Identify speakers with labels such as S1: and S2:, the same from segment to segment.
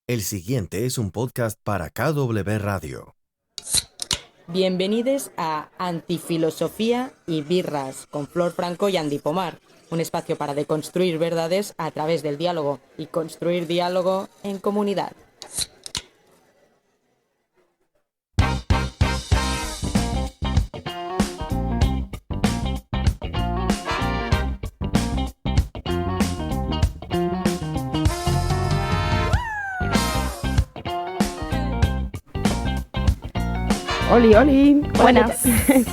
S1: El siguiente es un podcast para KW Radio.
S2: Bienvenidos a Antifilosofía y Birras con Flor Franco y Andy Pomar, un espacio para deconstruir verdades a través del diálogo y construir diálogo en comunidad.
S3: Oli, Oli.
S4: Buenas.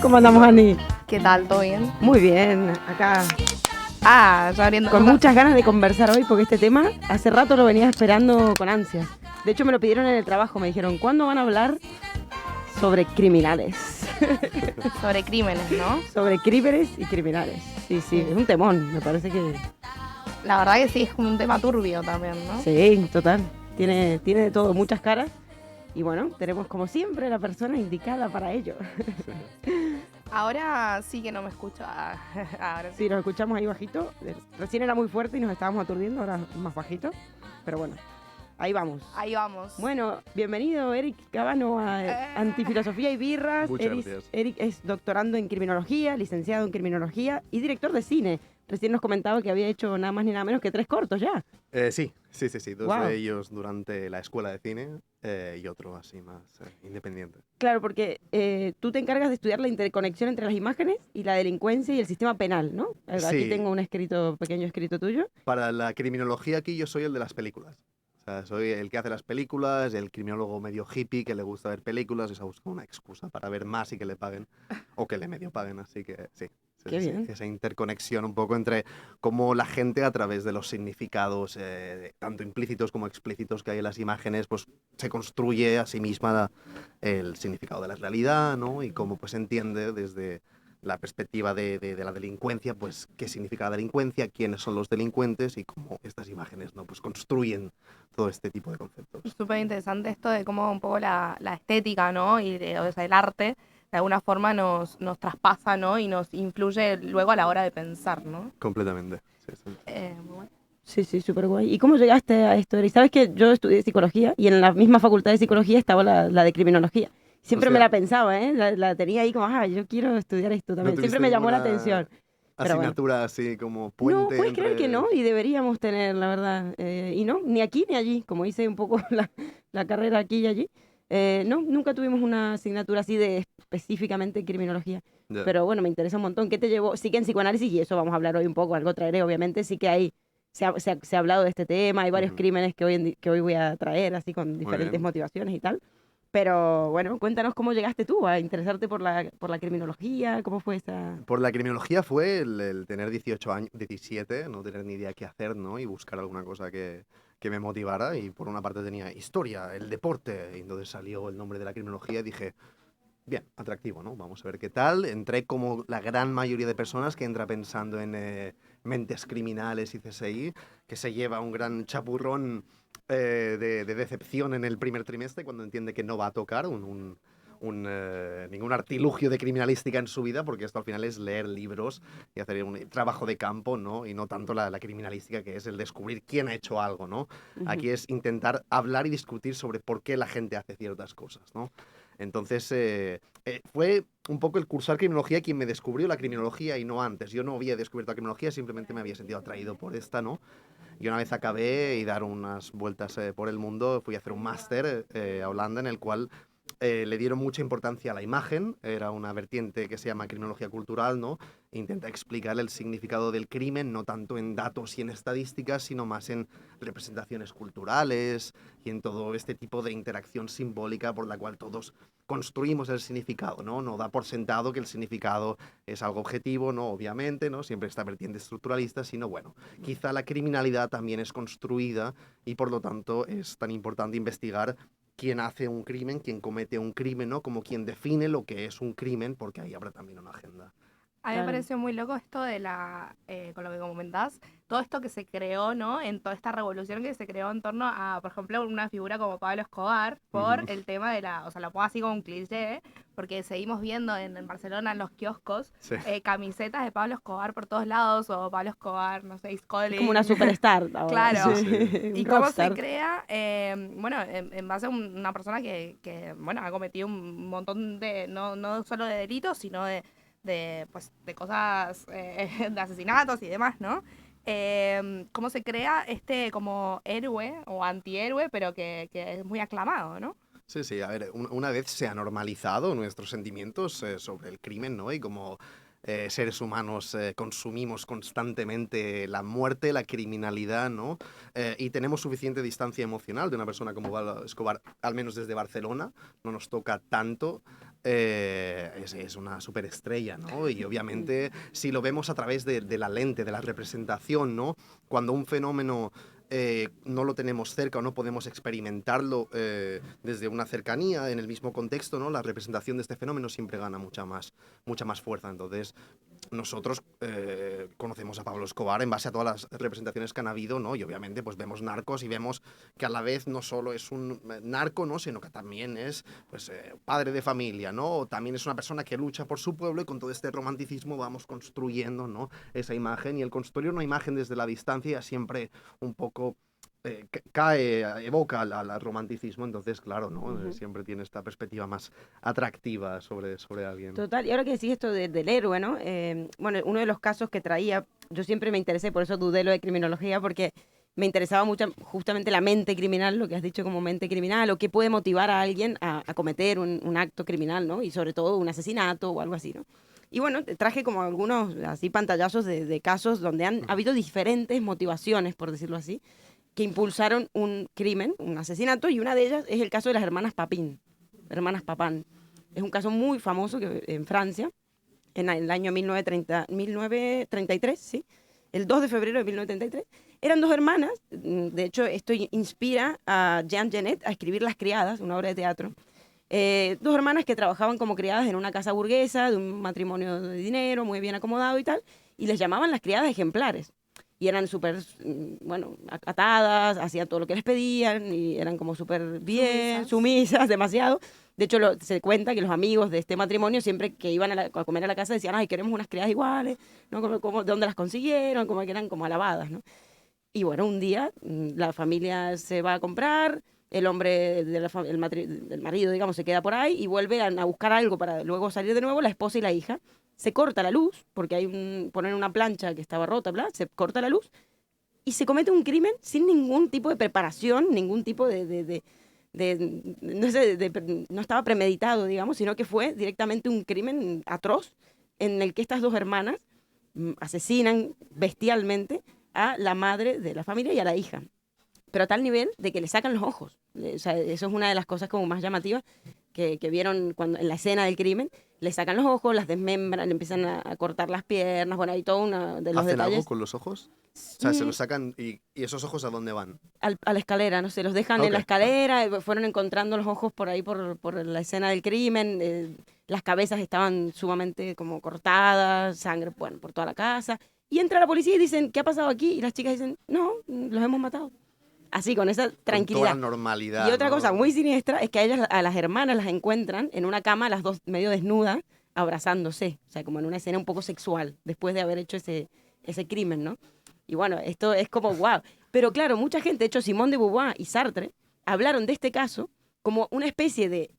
S3: ¿Cómo andamos, Ani?
S4: ¿Qué tal? ¿Todo bien?
S3: Muy bien, acá
S4: Ya abriendo.
S3: con muchas ganas de conversar hoy porque este tema hace rato lo venía esperando con ansias. De hecho me lo pidieron en el trabajo, me dijeron, ¿cuándo van a hablar sobre criminales?
S4: Sobre crímenes, ¿no?
S3: Sobre crímenes y criminales. Sí, es un temón, me parece que...
S4: La verdad que sí, es como un tema turbio también, ¿no?
S3: Sí, total. Tiene de todo, muchas caras. Y bueno, tenemos como siempre la persona indicada para ello.
S4: Ahora sí que no me escucho. Ahora sí.
S3: Sí, nos escuchamos ahí bajito. Recién era muy fuerte y nos estábamos aturdiendo, ahora más bajito. Pero bueno, ahí vamos.
S4: Ahí vamos.
S3: Bueno, bienvenido Eric Cabano a Antifilosofía y Birras.
S5: Muchas gracias.
S3: Eric es doctorando en criminología, licenciado en criminología y director de cine. Recién nos comentaba que había hecho nada más ni nada menos que 3 cortos ya.
S5: Sí. Dos
S3: Guau.
S5: de ellos durante la escuela de cine y otro así más independiente.
S3: Claro, porque tú te encargas de estudiar la interconexión entre las imágenes y la delincuencia y el sistema penal, ¿no? Aquí
S5: Sí.
S3: tengo un pequeño escrito tuyo.
S5: Para la criminología aquí yo soy el de las películas. O sea, soy el que hace las películas, el criminólogo medio hippie que le gusta ver películas y se busca una excusa para ver más y que le paguen o que le medio paguen, así que sí.
S3: Qué bien.
S5: Esa interconexión un poco entre cómo la gente a través de los significados, tanto implícitos como explícitos que hay en las imágenes, pues se construye a sí misma el significado de la realidad, ¿no? Y cómo pues entiende desde la perspectiva de la delincuencia, pues qué significa la delincuencia, quiénes son los delincuentes y cómo estas imágenes, ¿no? Pues construyen todo este tipo de conceptos.
S4: Es súper interesante esto de cómo un poco la estética, ¿no? O sea, el arte, de alguna forma nos traspasa, ¿no? Y nos influye luego a la hora de pensar, ¿no?
S5: Completamente. Sí.
S4: Muy bueno.
S3: Sí, súper guay. ¿Y cómo llegaste a esto, Eric? Sabes que yo estudié psicología y en la misma facultad de psicología estaba la de criminología. Siempre
S5: O sea,
S3: me la pensaba, ¿eh? La tenía ahí como, yo quiero estudiar esto también. Siempre me llamó la atención. Pero bueno.
S5: Asignatura así como
S3: No,
S5: puente
S3: puedes
S5: entre...
S3: creer que no, y deberíamos tener, la verdad. Y no, ni aquí ni allí, como hice un poco la carrera aquí y allí. No, nunca tuvimos una asignatura así de específicamente criminología.
S5: Ya.
S3: Pero bueno, me interesa un montón. ¿Qué te llevó? Sí que en psicoanálisis, y eso vamos a hablar hoy un poco, algo traeré, obviamente, sí que hay, se ha hablado de este tema, hay varios
S5: Ujú.
S3: crímenes que hoy voy a traer, así con diferentes
S5: bien.
S3: motivaciones y tal. Pero bueno, cuéntanos cómo llegaste tú a interesarte por la criminología, cómo fue esa...
S5: Por la criminología fue el tener 18 años, 17, no tener ni idea qué hacer, ¿no? Y buscar alguna cosa que me motivara. Y por una parte tenía historia, el deporte, y entonces salió el nombre de la criminología y dije, bien, atractivo, ¿no? Vamos a ver qué tal. Entré como la gran mayoría de personas que entra pensando en mentes criminales y CSI, que se lleva un gran chapurrón de decepción en el primer trimestre cuando entiende que no va a tocar ningún artilugio de criminalística en su vida, porque esto al final es leer libros y hacer un trabajo de campo, ¿no? Y no tanto la criminalística, que es el descubrir quién ha hecho algo, ¿no? Aquí es intentar hablar y discutir sobre por qué la gente hace ciertas cosas, ¿no? Entonces, fue un poco el cursar criminología quien me descubrió la criminología y no antes. Yo no había descubierto la criminología, simplemente me había sentido atraído por esta, ¿no? Y una vez acabé y dar unas vueltas por el mundo, fui a hacer un máster a Holanda en el cual le dieron mucha importancia a la imagen. Era una vertiente que se llama criminología cultural, ¿no? Intenta explicar el significado del crimen, no tanto en datos y en estadísticas, sino más en representaciones culturales y en todo este tipo de interacción simbólica por la cual todos construimos el significado, ¿no? No da por sentado que el significado es algo objetivo, ¿no? Obviamente, ¿no? Siempre esta vertiente estructuralista, sino, bueno, quizá la criminalidad también es construida y por lo tanto es tan importante investigar quién hace un crimen, quién comete un crimen, ¿no? Como quien define lo que es un crimen, porque ahí habrá también una agenda
S4: A mí me
S3: Claro.
S4: pareció muy loco esto de con lo que comentás, todo esto que se creó, ¿no? En toda esta revolución que se creó en torno a, por ejemplo, una figura como Pablo Escobar, por
S5: Ujú.
S4: el tema o sea, lo pongo así como un cliché, porque seguimos viendo en Barcelona en los kioscos
S5: Sí.
S4: Camisetas de Pablo Escobar por todos lados, o Pablo Escobar, no sé, is
S3: Es como
S4: calling.
S3: una superstar ahora.
S4: Claro.
S5: Sí, sí.
S3: Un
S4: ¿Y cómo se
S3: rockstar.
S4: crea? Bueno, en base a una persona que, bueno, ha cometido un montón de, no solo de delitos, sino pues, de cosas, de asesinatos y demás, ¿no? ¿Cómo se crea como héroe o antihéroe, pero que es muy aclamado, ¿no?
S5: Sí, sí, a ver, una vez se ha normalizado nuestros sentimientos sobre el crimen, ¿no? Y como seres humanos consumimos constantemente la muerte, la criminalidad, ¿no? Y tenemos suficiente distancia emocional de una persona como Pablo Escobar, al menos desde Barcelona, no nos toca tanto. Es una superestrella, ¿no? Y obviamente si lo vemos a través de la lente, de la representación, ¿no? Cuando un fenómeno no lo tenemos cerca o no podemos experimentarlo desde una cercanía, en el mismo contexto, ¿no? La representación de este fenómeno siempre gana mucha más fuerza. Entonces, nosotros conocemos a Pablo Escobar en base a todas las representaciones que han habido, ¿no? Y obviamente pues vemos Narcos y vemos que a la vez no solo es un narco, ¿no? Sino que también es pues, padre de familia, ¿no? O también es una persona que lucha por su pueblo, y con todo este romanticismo vamos construyendo, ¿no? Esa imagen, y el construir una imagen desde la distancia siempre un poco evoca al romanticismo. Entonces, claro, ¿no?
S3: Ujú.
S5: Siempre tiene esta perspectiva más atractiva sobre alguien.
S3: Total, y ahora que decís esto del héroe, ¿no? Bueno, uno de los casos que traía, yo siempre me interesé, por eso dudé lo de criminología, porque me interesaba mucho justamente la mente criminal, lo que has dicho como mente criminal, o qué puede motivar a alguien a cometer un acto criminal, ¿no? Y sobre todo un asesinato o algo así, ¿no? Y bueno, te traje como algunos así pantallazos de casos donde han habido diferentes motivaciones, por decirlo así, que impulsaron un crimen, un asesinato, y una de ellas es el caso de las hermanas Papin, hermanas Papin. Es un caso muy famoso en Francia, en el año 1933, ¿sí? El 2 de febrero de 1933. Eran dos hermanas, de hecho esto inspira a Jean Genet a escribir Las criadas, una obra de teatro. Dos hermanas que trabajaban como criadas en una casa burguesa, de un matrimonio de dinero, muy bien acomodado y tal, y les llamaban las criadas ejemplares. Y eran súper, bueno, acatadas, hacían todo lo que les pedían, y eran como súper bien, sumisas, demasiado. De hecho, se cuenta que los amigos de este matrimonio, siempre que iban a comer a la casa, decían, ay, queremos unas criadas iguales, ¿no? ¿De dónde las consiguieron? Como que eran como alabadas, ¿no? Y bueno, un día la familia se va a comprar, el hombre del marido, digamos, se queda por ahí y vuelve a buscar algo para luego salir de nuevo, la esposa y la hija. Se corta la luz, porque ponen una plancha que estaba rota, bla, se corta la luz y se comete un crimen sin ningún tipo de preparación, ningún tipo no sé, no estaba premeditado, digamos, sino que fue directamente un crimen atroz en el que estas dos hermanas asesinan bestialmente a la madre de la familia y a la hija, pero a tal nivel de que le sacan los ojos. O sea, eso es una de las cosas como más llamativas que vieron cuando en la escena del crimen. Le sacan los ojos, las desmembran, le empiezan a cortar las piernas, bueno, hay todo uno de los
S5: ¿Hacen algo
S3: detalles.
S5: con los ojos? O sea, se los sacan y esos ojos ¿a dónde van?
S3: A la escalera, no sé, los dejan en la
S5: Ok.
S3: escalera, fueron encontrando los ojos por ahí, por la escena del crimen, las cabezas estaban sumamente como cortadas, sangre, bueno, por toda la casa. Y entra la policía y dicen, ¿qué ha pasado aquí? Y las chicas dicen, no, los hemos matado. Así, con esa
S5: Con toda
S3: tranquilidad.
S5: normalidad.
S3: Y otra
S5: ¿no?
S3: cosa muy siniestra es que a las hermanas las encuentran en una cama, las dos medio desnudas, abrazándose. O sea, como en una escena un poco sexual, después de haber hecho ese crimen, ¿no? Y bueno, esto es como wow. Pero claro, mucha gente, de hecho Simone de Beauvoir y Sartre, hablaron de este caso como una especie de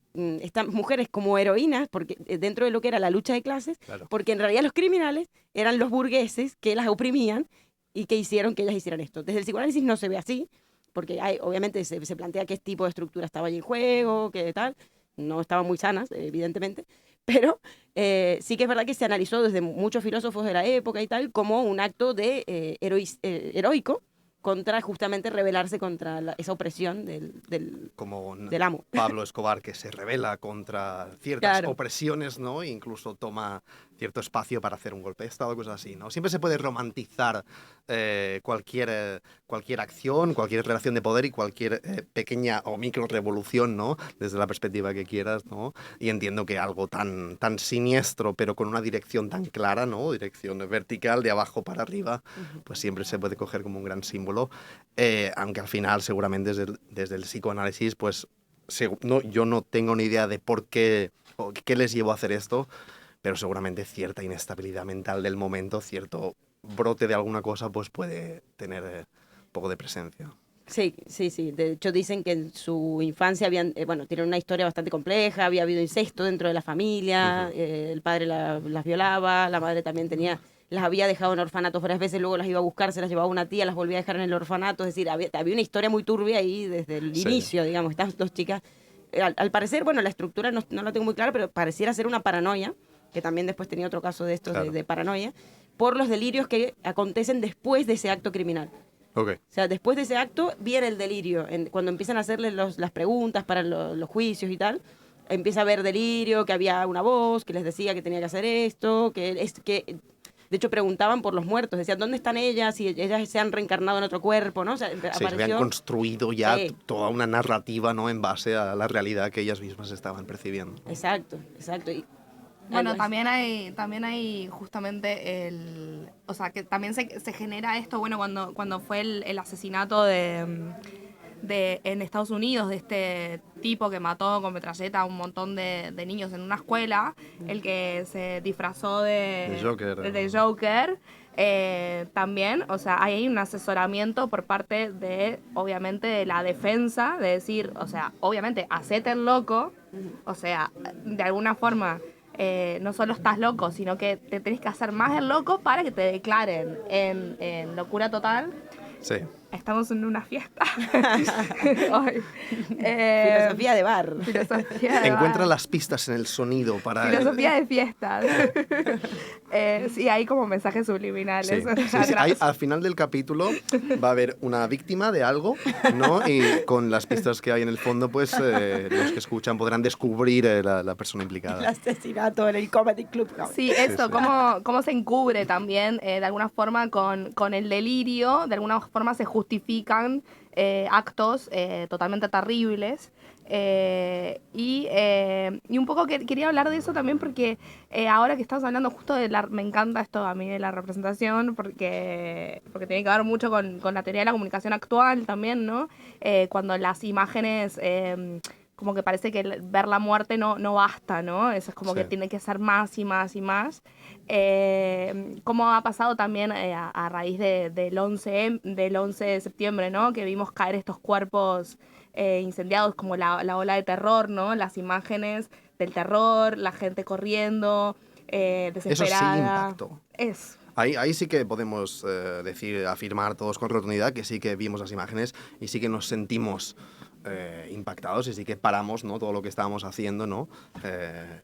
S3: estas mujeres como heroínas, porque dentro de lo que era la lucha de clases,
S5: Claro.
S3: porque en realidad los criminales eran los burgueses que las oprimían y que hicieron que ellas hicieran esto. Desde el psicoanálisis no se ve así, porque obviamente se plantea qué tipo de estructura estaba ahí en juego, qué tal. No estaban muy sanas, evidentemente, pero sí que es verdad que se analizó desde muchos filósofos de la época y tal como un acto de heroico contra justamente rebelarse contra esa opresión
S5: Como
S3: del amo.
S5: Pablo Escobar, que se rebela contra ciertas
S3: Claro.
S5: opresiones, ¿no? E incluso toma cierto espacio para hacer un golpe de Estado, cosas así, ¿no? Siempre se puede romantizar cualquier acción, cualquier relación de poder y cualquier pequeña o micro revolución, ¿no? Desde la perspectiva que quieras, ¿no? Y entiendo que algo tan siniestro, pero con una dirección tan clara, ¿no? Dirección vertical, de abajo para arriba, pues siempre se puede coger como un gran símbolo, aunque al final seguramente desde el psicoanálisis, pues yo no tengo ni idea de por qué o qué les llevó a hacer esto, pero seguramente cierta inestabilidad mental del momento, cierto brote de alguna cosa, pues puede tener un poco de presencia.
S3: Sí, sí, sí. De hecho, dicen que en su infancia tienen una historia bastante compleja, había habido incesto dentro de la familia, el padre las violaba, la madre también las había dejado en orfanatos varias veces, luego las iba a buscar, se las llevaba una tía, las volvía a dejar en el orfanato, es decir, había una historia muy turbia ahí desde el inicio, digamos, estas dos chicas. Al parecer, la estructura no la tengo muy clara, pero pareciera ser una paranoia, que también después tenía otro caso de estos
S5: claro.
S3: de paranoia, por los delirios que acontecen después de ese acto criminal.
S5: Okay.
S3: O sea, después de ese acto viene el delirio. Когато empiezan a hacerle las preguntas para los juicios y tal, empieza a haber delirio, que había una voz que les decía que tenía que hacer esto, que de hecho preguntaban por los muertos, decían, ¿dónde están ellas? Si ellas se han reencarnado en otro cuerpo, ¿no? O sea,
S5: se habían construido ya toda una narrativa, ¿no? En base a la realidad que ellas mismas estaban percibiendo.
S3: Exacto. Y,
S4: bueno, también hay justamente o sea, que también se genera esto, bueno, cuando fue el asesinato en Estados Unidos de este tipo que mató con metralleta a un montón de niños en una escuela, el que se disfrazó de Joker, también, o sea, hay un asesoramiento por parte obviamente, de la defensa, de decir, o sea, obviamente, hacete el loco, o sea, de alguna forma... no solo estás loco, sino que te tenés que hacer más el loco para que te declaren en locura total.
S5: Sí.
S4: Estamos en una fiesta.
S3: Filosofía de bar.
S5: Encuentra las pistas en el sonido para...
S4: Filosofía de fiestas. Sí, hay como mensajes subliminales.
S5: Sí. Al final del capítulo va a haber una víctima de algo, ¿no? Y con las pistas que hay en el fondo, pues los que escuchan podrán descubrir la persona implicada.
S3: El asesinato en el Comedy Club. No.
S4: Sí, esto, cómo se encubre también, de alguna forma, con el delirio, de alguna forma se justifican actos totalmente terribles. Y un poco quería hablar de eso también porque ahora que estamos hablando justo me encanta esto a mí de la representación porque tiene que ver mucho con la teoría de la comunicación actual también, ¿no? Cuando las imágenes... como que parece que ver la muerte no basta, ¿no? Eso es como que tiene que ser más y más y más. Como ha pasado también a raíz del 11 de septiembre, ¿no? Que vimos caer estos cuerpos incendiados, como la ola de terror, ¿no? Las imágenes del terror, la gente corriendo, desesperada.
S5: Eso sí impactó. Ahí sí que podemos afirmar todos con rotundidad que sí que vimos las imágenes y sí que nos sentimos impactados y sí que paramos, ¿no? Todo lo que estábamos haciendo, ¿no?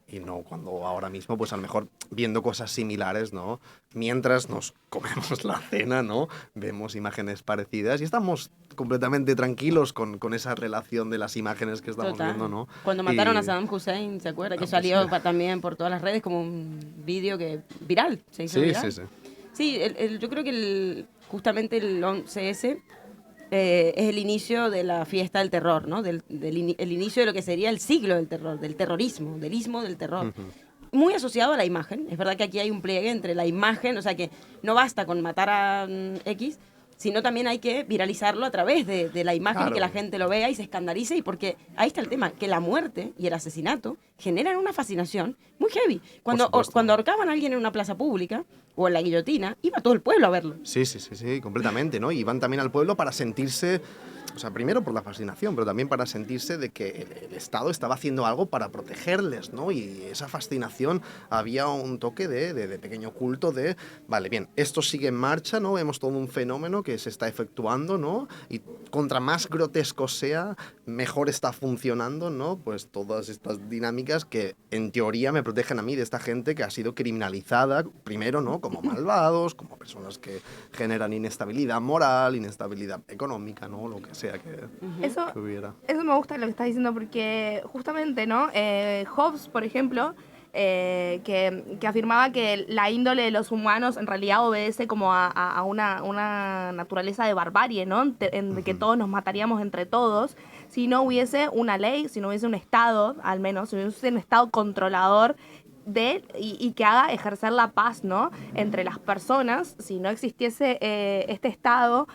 S5: Y no cuando ahora mismo, pues a lo mejor viendo cosas similares, ¿no? Mientras nos comemos la cena, ¿no? Vemos imágenes parecidas y estamos completamente tranquilos con esa relación de las imágenes que estamos viendo, ¿no?
S3: Cuando mataron a Saddam Hussein, ¿se acuerda? Que salió también por todas las redes como un vídeo viral, se hizo viral. Sí, yo creo que justamente el 11S es el inicio de la fiesta del terror, ¿no? El inicio de lo que sería el siglo del terror, del terrorismo, del ismo del terror. Muy asociado a la imagen. Es verdad que aquí hay un pliegue entre la imagen, o sea que no basta con matar a X, sino también hay que viralizarlo a través de la imagen, claro. Y que la gente lo vea y se escandalice, y porque ahí está el tema, que la muerte y el asesinato generan una fascinación muy heavy. Cuando ahorcaban a alguien en una plaza pública o en la guillotina, iba todo el pueblo a verlo.
S5: Sí, completamente, ¿no? Y van también al pueblo para sentirse... O sea, primero por la fascinación, pero también para sentirse de que el Estado estaba haciendo algo para protegerles, ¿no? Y esa fascinación, había un toque de pequeño culto de, vale, bien, esto sigue en marcha, ¿no? Vemos todo un fenómeno que se está efectuando, ¿no? Y contra más grotesco sea, mejor está funcionando, ¿no? Pues todas estas dinámicas que en teoría me protegen a mí de esta gente que ha sido criminalizada, primero, ¿no? Como malvados, como personas que generan inestabilidad moral, inestabilidad económica, ¿no? Lo que sea que hubiera.
S4: Eso me gusta lo que estás diciendo porque justamente, ¿no? Hobbes, por ejemplo, que afirmaba que la índole de los humanos en realidad obedece como a una naturaleza de barbarie, ¿no? De que todos nos mataríamos entre todos si no hubiese una ley, si no hubiese un Estado, al menos, si no hubiese un Estado controlador y que haga ejercer la paz, ¿no? Entre las personas. Si no existiese este Estado,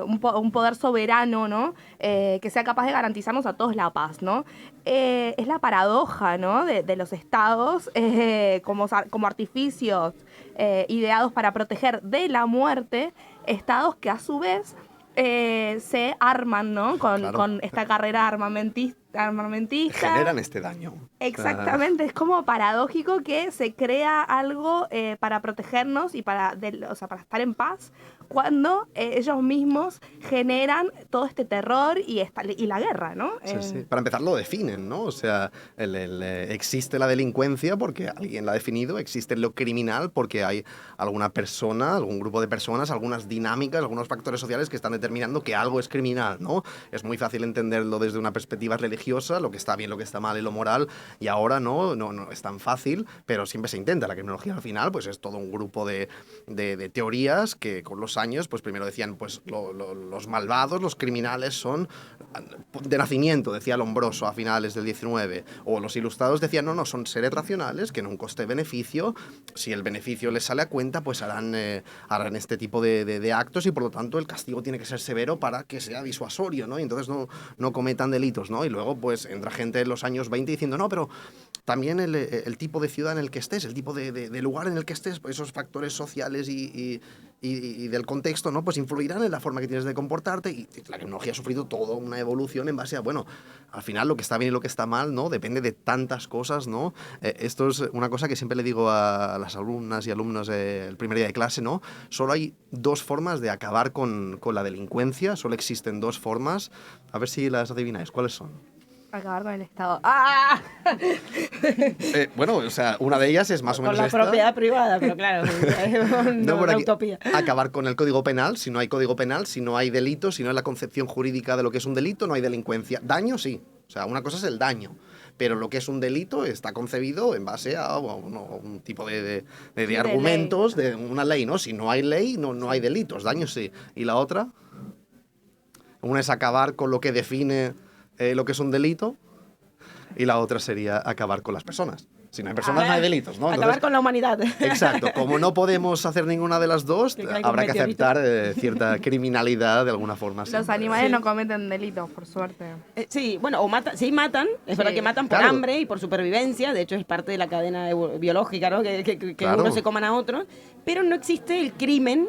S4: un poder soberano, ¿no? Que sea capaz de garantizarnos a todos la paz, ¿no? Es la paradoja, ¿no? de los Estados como artificios ideados para proteger de la muerte, Estados que a su vez se arman, ¿no? Con esta carrera armamentista.
S5: Generan este daño.
S4: Exactamente, es como paradójico que se crea algo para protegernos y para estar en paz, cuando ellos mismos generan todo este terror y la guerra, ¿no?
S5: Sí. Para empezar lo definen, ¿no? O sea, existe la delincuencia porque alguien la ha definido, existe lo criminal porque hay alguna persona, algún grupo de personas, algunas dinámicas, algunos factores sociales que están determinando que algo es criminal, ¿no? Es muy fácil entenderlo desde una perspectiva religiosa, lo que está bien, lo que está mal y lo moral, y ahora no es tan fácil, pero siempre se intenta. La criminología al final pues es todo un grupo de teorías que con los años pues primero decían pues los malvados, los criminales son de nacimiento, decía Lombroso a finales del 19, o los ilustrados decían no, son seres racionales que en un coste-beneficio, si el beneficio les sale a cuenta, pues harán este tipo de actos, y por lo tanto el castigo tiene que ser severo para que sea disuasorio, ¿no? Y entonces no cometan delitos, ¿no? Y luego pues entra gente en los años 20 diciendo no, pero también el tipo de ciudad en el que estés, el tipo de lugar en el que estés, pues esos factores sociales y del contexto, ¿no? Pues influirán en la forma que tienes de comportarte, y la criminología ha sufrido toda una evolución en base a, bueno, al final lo que está bien y lo que está mal, ¿no? Depende de tantas cosas, ¿no? Esto es una cosa que siempre le digo a las alumnas y alumnos el primer día de clase, ¿no? Solo hay dos formas de acabar con la delincuencia, solo existen dos formas, a ver si las adivináis, ¿cuáles son?
S4: Acabar con el Estado. ¡Ah!
S5: Bueno, o sea, una de ellas es más o menos
S3: con la
S5: esta.
S3: propiedad privada, pero claro, es una utopía.
S5: Acabar con el Código Penal. Si no hay Código Penal, si no hay delito, si no hay la concepción jurídica de lo que es un delito, no hay delincuencia. Daño, sí. O sea, una cosa es el daño, pero lo que es un delito está concebido en base a un tipo de argumentos, de una ley, ¿no? Si no hay ley, no hay delitos. Daño, sí. ¿Y la otra? Una es acabar con lo que define lo que es un delito, y la otra sería acabar con las personas. Si no hay personas, no hay delitos, ¿no?
S3: Acabar
S5: Entonces,
S3: con la humanidad.
S5: Exacto. Como no podemos hacer ninguna de las dos, habrá que aceptar cierta criminalidad de alguna forma.
S4: Los animales no cometen delitos, por suerte.
S3: Sí, bueno, sí matan, es verdad que matan por hambre y por supervivencia, de hecho es parte de la cadena biológica, ¿no? Que unos se coman a otros, pero no existe el crimen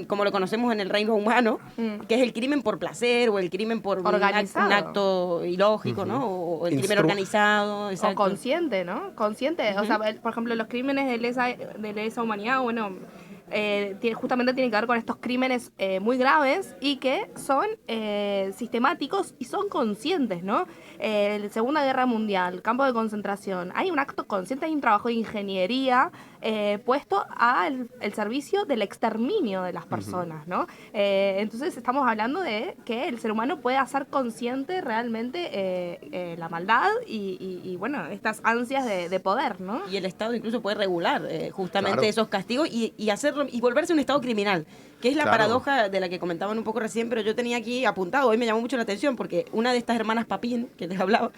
S3: como lo conocemos en el reino humano, que es el crimen por placer o el crimen por un acto ilógico, ¿no? O el crimen organizado. Exacto.
S4: O consciente, ¿no? Consciente. O sea, por ejemplo, los crímenes de lesa humanidad, bueno, justamente tienen que ver con estos crímenes muy graves y que son sistemáticos y son conscientes, ¿no? Segunda Guerra Mundial, campo de concentración, hay un acto consciente, hay un trabajo de ingeniería puesto al servicio del exterminio de las personas, ¿no? Entonces estamos hablando de que el ser humano puede hacer consciente realmente la maldad y bueno, estas ansias de poder, ¿no?
S3: Y el Estado incluso puede regular justamente esos castigos y hacerlo y volverse un Estado criminal, que es la paradoja de la que comentaban un poco recién, pero yo tenía aquí apuntado, hoy me llamó mucho la atención porque una de estas hermanas Papin, que les hablaba,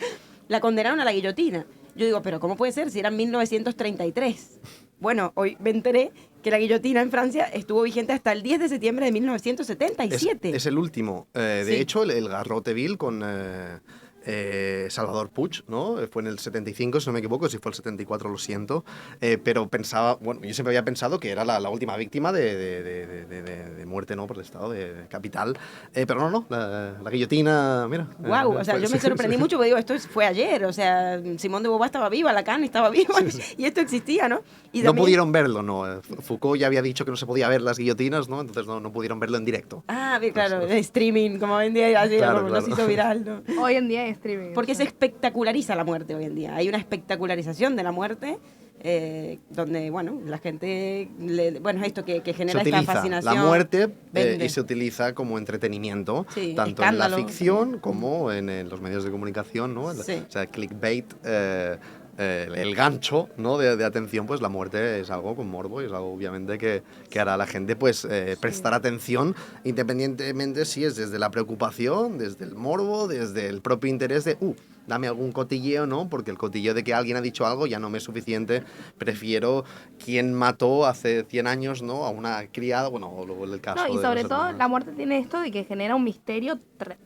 S3: la condenaron a la guillotina. Yo digo, pero ¿cómo puede ser si era 1933? Bueno, hoy me enteré que la guillotina en Francia estuvo vigente hasta el 10 de septiembre de 1977.
S5: Es el último. De hecho, el garrote vil con Salvador Puig, ¿no? Fue en el 75, si no me equivoco, si fue el 74 lo siento, pero pensaba, bueno, yo siempre había pensado que era la última víctima de muerte, ¿no? Por el estado de capital, pero no, la guillotina, mira.
S3: Wow, o sea, yo me sorprendí mucho porque digo, esto fue ayer, o sea, Simón de Beauvoir estaba viva, Lacan estaba viva, y esto existía, ¿no? Y
S5: no pudieron verlo, ¿no? Foucault ya había dicho que no se podía ver las guillotinas, ¿no? Entonces no pudieron verlo en directo.
S3: Ah, bien, claro, streaming, como hoy en día, así, nos hizo viral, ¿no?
S4: Hoy en día es streaming.
S3: Porque se espectaculariza la muerte hoy en día. Hay una espectacularización de la muerte donde, bueno, la gente, bueno, es esto que genera esta fascinación.
S5: La muerte y se utiliza como entretenimiento, tanto en la ficción como en los medios de comunicación, ¿no? O sea, clickbait el gancho, ¿no? de atención, pues la muerte es algo con morbo y es algo obviamente que hará a la gente pues prestar atención, independientemente si es desde la preocupación, desde el morbo, desde el propio interés de dame algún cotilleo, ¿no? Porque el cotilleo de que alguien ha dicho algo ya no me es suficiente. Prefiero quién mató hace 100 años, ¿no? A una criada, bueno, o luego el caso.
S4: No, y
S5: de
S4: sobre
S5: los
S4: todo
S5: hermanos.
S4: la muerte tiene esto de que genera un misterio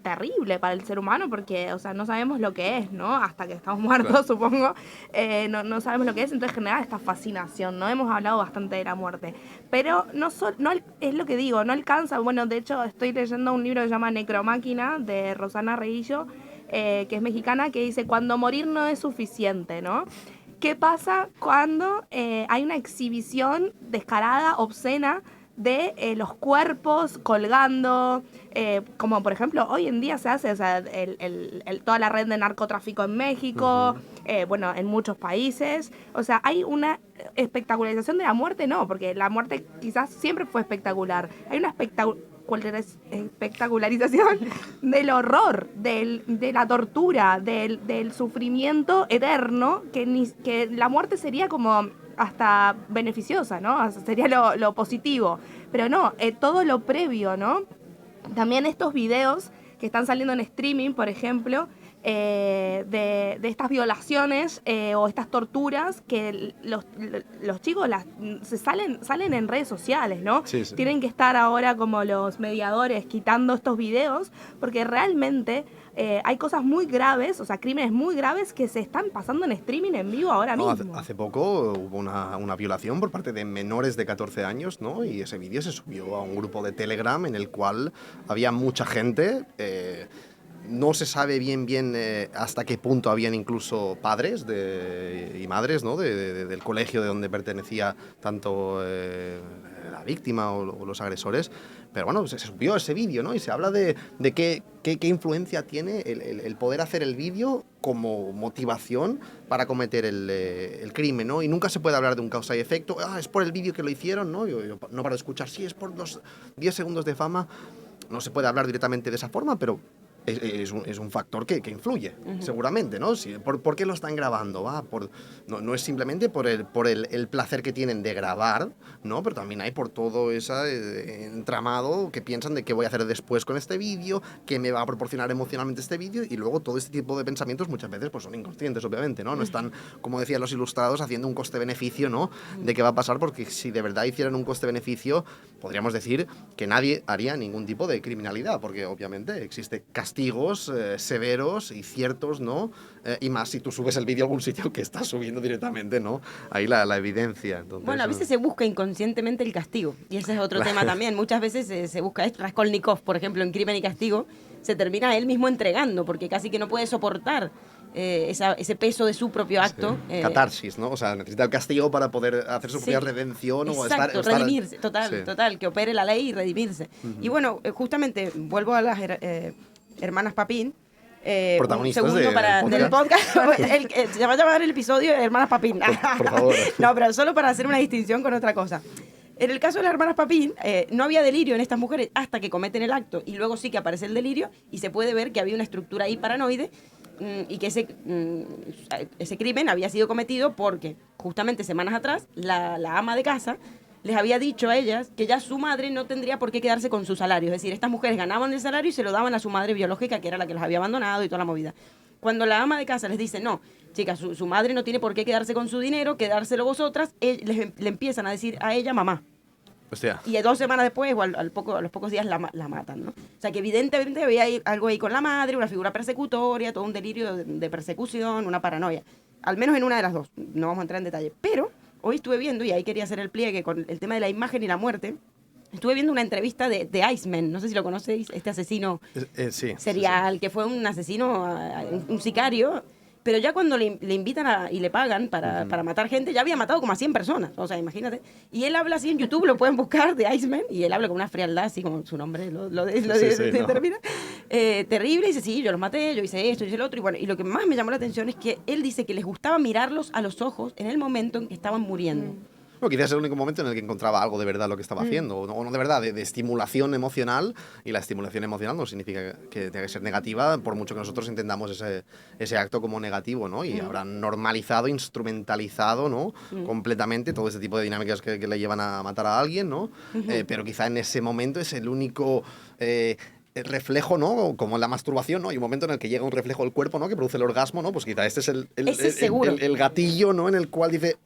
S4: terrible para el ser humano, porque, o sea, no sabemos lo que es, ¿no? Hasta que estamos muertos,
S5: Claro.
S4: supongo, no sabemos lo que es, entonces genera esta fascinación, ¿no? Hemos hablado bastante de la muerte, pero es lo que digo, no alcanza. Bueno, de hecho, estoy leyendo un libro que se llama Necromáquina, de Rosana Reillo, que es mexicana, que dice, cuando morir no es suficiente, ¿no? ¿Qué pasa cuando hay una exhibición descarada, obscena, de los cuerpos colgando, como por ejemplo hoy en día se hace, o sea, toda la red de narcotráfico en México, bueno, en muchos países, o sea, hay una espectacularización de la muerte, no, porque la muerte quizás siempre fue espectacular, hay una espectacularización del horror, de la tortura, del sufrimiento eterno, que la muerte sería como hasta beneficiosa, ¿no? O sea, sería lo positivo. Pero no, todo lo previo, ¿no? También estos videos que están saliendo en streaming, por ejemplo, de estas violaciones o estas torturas que los chicos salen en redes sociales, ¿no?
S5: Sí, sí.
S4: Tienen que estar ahora como los mediadores quitando estos videos porque realmente hay cosas muy graves, o sea, crímenes muy graves que se están pasando en streaming en vivo ahora
S5: No,
S4: mismo.
S5: hace poco hubo una violación por parte de menores de 14 años, ¿no? Y ese vídeo se subió a un grupo de Telegram en el cual había mucha gente. No se sabe bien hasta qué punto habían incluso padres y madres, ¿no? Del colegio de donde pertenecía tanto la víctima o los agresores. Pero bueno, se subió ese vídeo, ¿no? Y se habla de qué influencia tiene el poder hacer el vídeo como motivación para cometer el crimen, ¿no? Y nunca se puede hablar de un causa y efecto. Es por el vídeo que lo hicieron, ¿no? Yo no paro de escuchar, sí, es por los 10 segundos de fama. No se puede hablar directamente de esa forma, pero es un factor que influye, seguramente, ¿no? ¿Por qué lo están grabando? No es simplemente por el placer que tienen de grabar, ¿no? Pero también hay por todo ese entramado que piensan de qué voy a hacer después con este vídeo, qué me va a proporcionar emocionalmente este vídeo, y luego todo este tipo de pensamientos muchas veces pues son inconscientes, obviamente, ¿no? No están, como decían los ilustrados, haciendo un coste-beneficio, ¿no? De qué va a pasar, porque si de verdad hicieran un coste-beneficio, podríamos decir que nadie haría ningún tipo de criminalidad, porque obviamente existe castigos severos y ciertos, ¿no? Y más si tú subes el vídeo a algún sitio que estás subiendo directamente, ¿no? Ahí la evidencia. Entonces,
S3: bueno, a veces se busca inconscientemente el castigo, y ese es otro tema también. Muchas veces se busca esto. Raskolnikov, por ejemplo, en Crimen y Castigo, se termina él mismo entregando, porque casi que no puede soportar ese peso de su propio acto.
S5: Catarsis, ¿no? O sea, necesita el castigo para poder hacer su propia redención.
S3: Exacto,
S5: o
S3: redimirse, total, que opere la ley y redimirse. Y bueno, justamente, vuelvo a las hermanas Papín.
S5: Protagonistas
S3: un segundo del podcast. Se va a llamar el episodio Hermanas Papín.
S5: Por favor.
S3: No, pero solo para hacer una distinción con otra cosa. En el caso de las hermanas Papín, no había delirio en estas mujeres hasta que cometen el acto, y luego sí que aparece el delirio y se puede ver que había una estructura ahí paranoide, y que ese crimen había sido cometido porque justamente semanas atrás la ama de casa les había dicho a ellas que ya su madre no tendría por qué quedarse con su salario. Es decir, estas mujeres ganaban el salario y se lo daban a su madre biológica, que era la que los había abandonado y toda la movida. Cuando la ama de casa les dice, no, chicas, su madre no tiene por qué quedarse con su dinero, quedárselo vosotras, le empiezan a decir a ella mamá.
S5: Hostia.
S3: Y 2 semanas después, o a los pocos días, la matan, ¿no? O sea, que evidentemente había algo ahí con la madre, una figura persecutoria, todo un delirio de persecución, una paranoia. Al menos en una de las dos. No vamos a entrar en detalle. Pero hoy estuve viendo, y ahí quería hacer el pliegue con el tema de la imagen y la muerte, estuve viendo una entrevista de Iceman, no sé si lo conocéis, este asesino serial, que fue un asesino, un sicario, pero ya cuando le invitan y le pagan para matar gente, ya había matado como a 100 personas, o sea, imagínate. Y él habla así en YouTube, lo pueden buscar, de Iceman, y él habla con una frialdad, así como su nombre lo determina. Terrible, y dice, sí, yo los maté, yo hice esto, yo hice lo otro, y bueno, y lo que más me llamó la atención es que él dice que les gustaba mirarlos a los ojos en el momento en que estaban muriendo.
S5: No, quizás es el único momento en el que encontraba algo de verdad lo que estaba haciendo, o no de verdad, de estimulación emocional, y la estimulación emocional no significa que tenga que ser negativa, por mucho que nosotros entendamos ese acto como negativo, ¿no? Y habrán normalizado, instrumentalizado, ¿no? Completamente todo ese tipo de dinámicas que le llevan a matar a alguien, ¿no? Pero quizá en ese momento es el único... el reflejo, ¿no? Como en la masturbación, ¿no? Hay un momento en el que llega un reflejo del cuerpo, ¿no? Que produce el orgasmo, ¿no? Pues quizá este es el gatillo, ¿no? En el cual dice,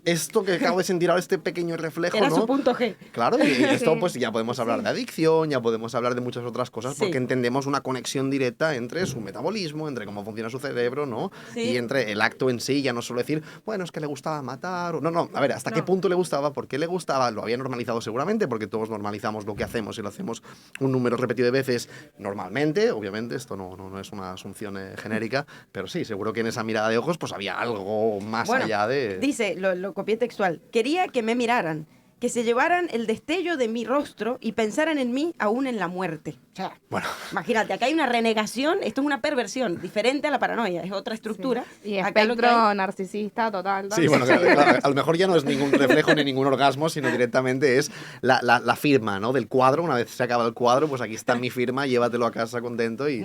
S5: esto que acabo de sentir ahora, este pequeño reflejo,
S3: era
S5: ¿no?
S3: su punto G.
S5: Claro, y esto pues ya podemos hablar de adicción, ya podemos hablar de muchas otras cosas, porque entendemos una conexión directa entre su metabolismo, entre cómo funciona su cerebro, ¿no? Y entre el acto en sí, ya no solo decir, bueno, es que le gustaba matar, o no, a ver, ¿hasta qué punto le gustaba? ¿Por qué le gustaba? Lo había normalizado seguramente, porque todos normalizamos lo que hacemos y lo hacemos un número repetido de veces normalmente, obviamente, esto no es una asunción genérica, pero sí, seguro que en esa mirada de ojos pues había algo más allá de...
S3: Dice, lo copié textual, quería que me miraran, que se llevaran el destello de mi rostro y pensaran en mí aún en la muerte. O sea,
S5: bueno,
S3: imagínate, acá hay una renegación, esto es una perversión, diferente a la paranoia, es otra estructura.
S4: Sí. Y
S3: acá
S4: espectro narcisista total.
S5: Sí, bueno, claro, a lo mejor ya no es ningún reflejo ni ningún orgasmo, sino directamente es la firma, ¿no? Del cuadro. Una vez se acaba el cuadro, pues aquí está mi firma, llévatelo a casa contento y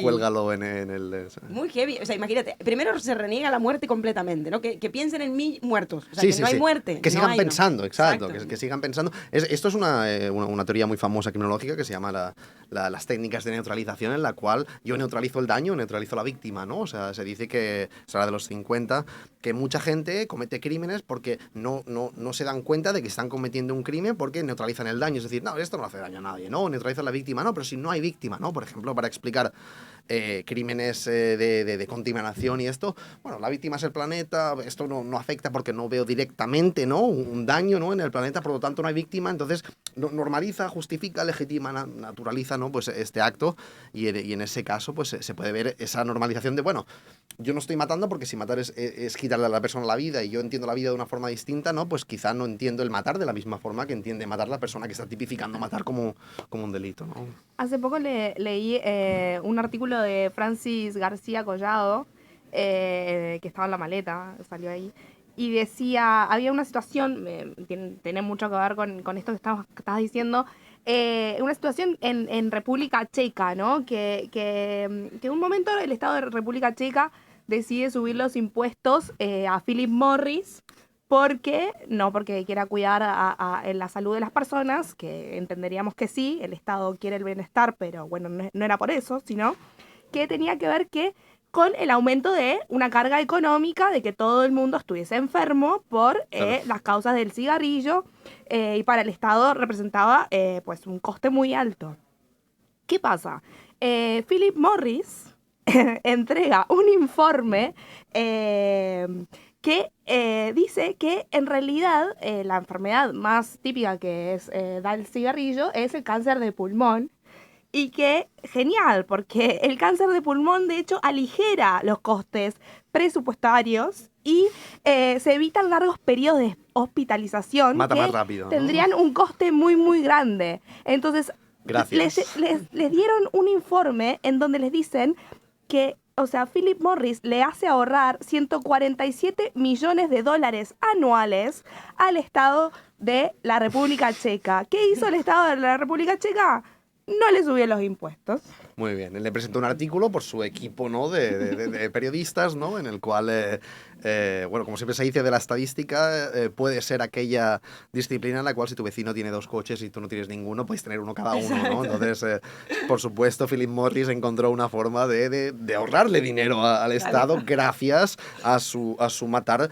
S5: cuélgalo en el...
S3: Muy heavy. O sea, imagínate, primero se reniega la muerte completamente, ¿no? Que piensen en mí muertos. O sea, que no hay muerte.
S5: Que sigan
S3: hay,
S5: pensando,
S3: ¿no?
S5: exacto. Que sigan pensando. Esto es una teoría muy famosa criminológica que se llama las técnicas de neutralización, en la cual yo neutralizo el daño, neutralizo la víctima, ¿no? O sea, se dice que, se habla de los 50, que mucha gente comete crímenes porque no se dan cuenta de que están cometiendo un crimen porque neutralizan el daño. Es decir, no, esto no hace daño a nadie, ¿no? Neutralizan la víctima, no, pero si no hay víctima, ¿no? Por ejemplo, para explicar crímenes de contaminación y esto, bueno, la víctima es el planeta, esto no afecta porque no veo directamente, ¿no? Un daño, ¿no? En el planeta, por lo tanto no hay víctima, entonces normaliza, justifica, legitima, naturaliza, ¿no? Pues este acto, y en ese caso pues se puede ver esa normalización de, bueno, yo no estoy matando porque si matar es quitarle a la persona la vida y yo entiendo la vida de una forma distinta, ¿no? Pues quizá no entiendo el matar de la misma forma que entiende matar la persona que está tipificando matar como un delito, ¿no?
S4: Hace poco leí un artículo de Francis García Collado, que estaba en La Maleta, salió ahí, y decía, había una situación, tiene mucho que ver con esto que estabas diciendo, una situación en República Checa, ¿no? Que en un momento el Estado de República Checa decide subir los impuestos a Philip Morris, porque quiera cuidar en la salud de las personas, que entenderíamos que sí, el Estado quiere el bienestar, pero bueno, no era por eso, sino que tenía que ver con el aumento de una carga económica, de que todo el mundo estuviese enfermo por las causas del cigarrillo, y para el Estado representaba pues un coste muy alto. ¿Qué pasa? Philip Morris entrega un informe que dice que en realidad la enfermedad más típica que da el cigarrillo es el cáncer de pulmón, y que genial, porque el cáncer de pulmón de hecho aligera los costes presupuestarios y se evitan largos periodos de hospitalización.
S5: Mata
S4: que
S5: más rápido, ¿no?
S4: Tendrían un coste muy muy grande. Entonces les dieron un informe en donde les dicen que, o sea, Philip Morris le hace ahorrar $147 millones anuales al Estado de la República Checa. ¿Qué hizo el Estado de la República Checa? No le subió los impuestos.
S5: Muy bien, él le presentó un artículo por su equipo, ¿no? de periodistas, ¿no? En el cual, bueno, como siempre se dice de la estadística, puede ser aquella disciplina en la cual si tu vecino tiene 2 coches y tú no tienes ninguno, puedes tener uno cada uno, ¿no? Entonces, por supuesto, Philip Morris encontró una forma de ahorrarle dinero al Estado gracias a su matar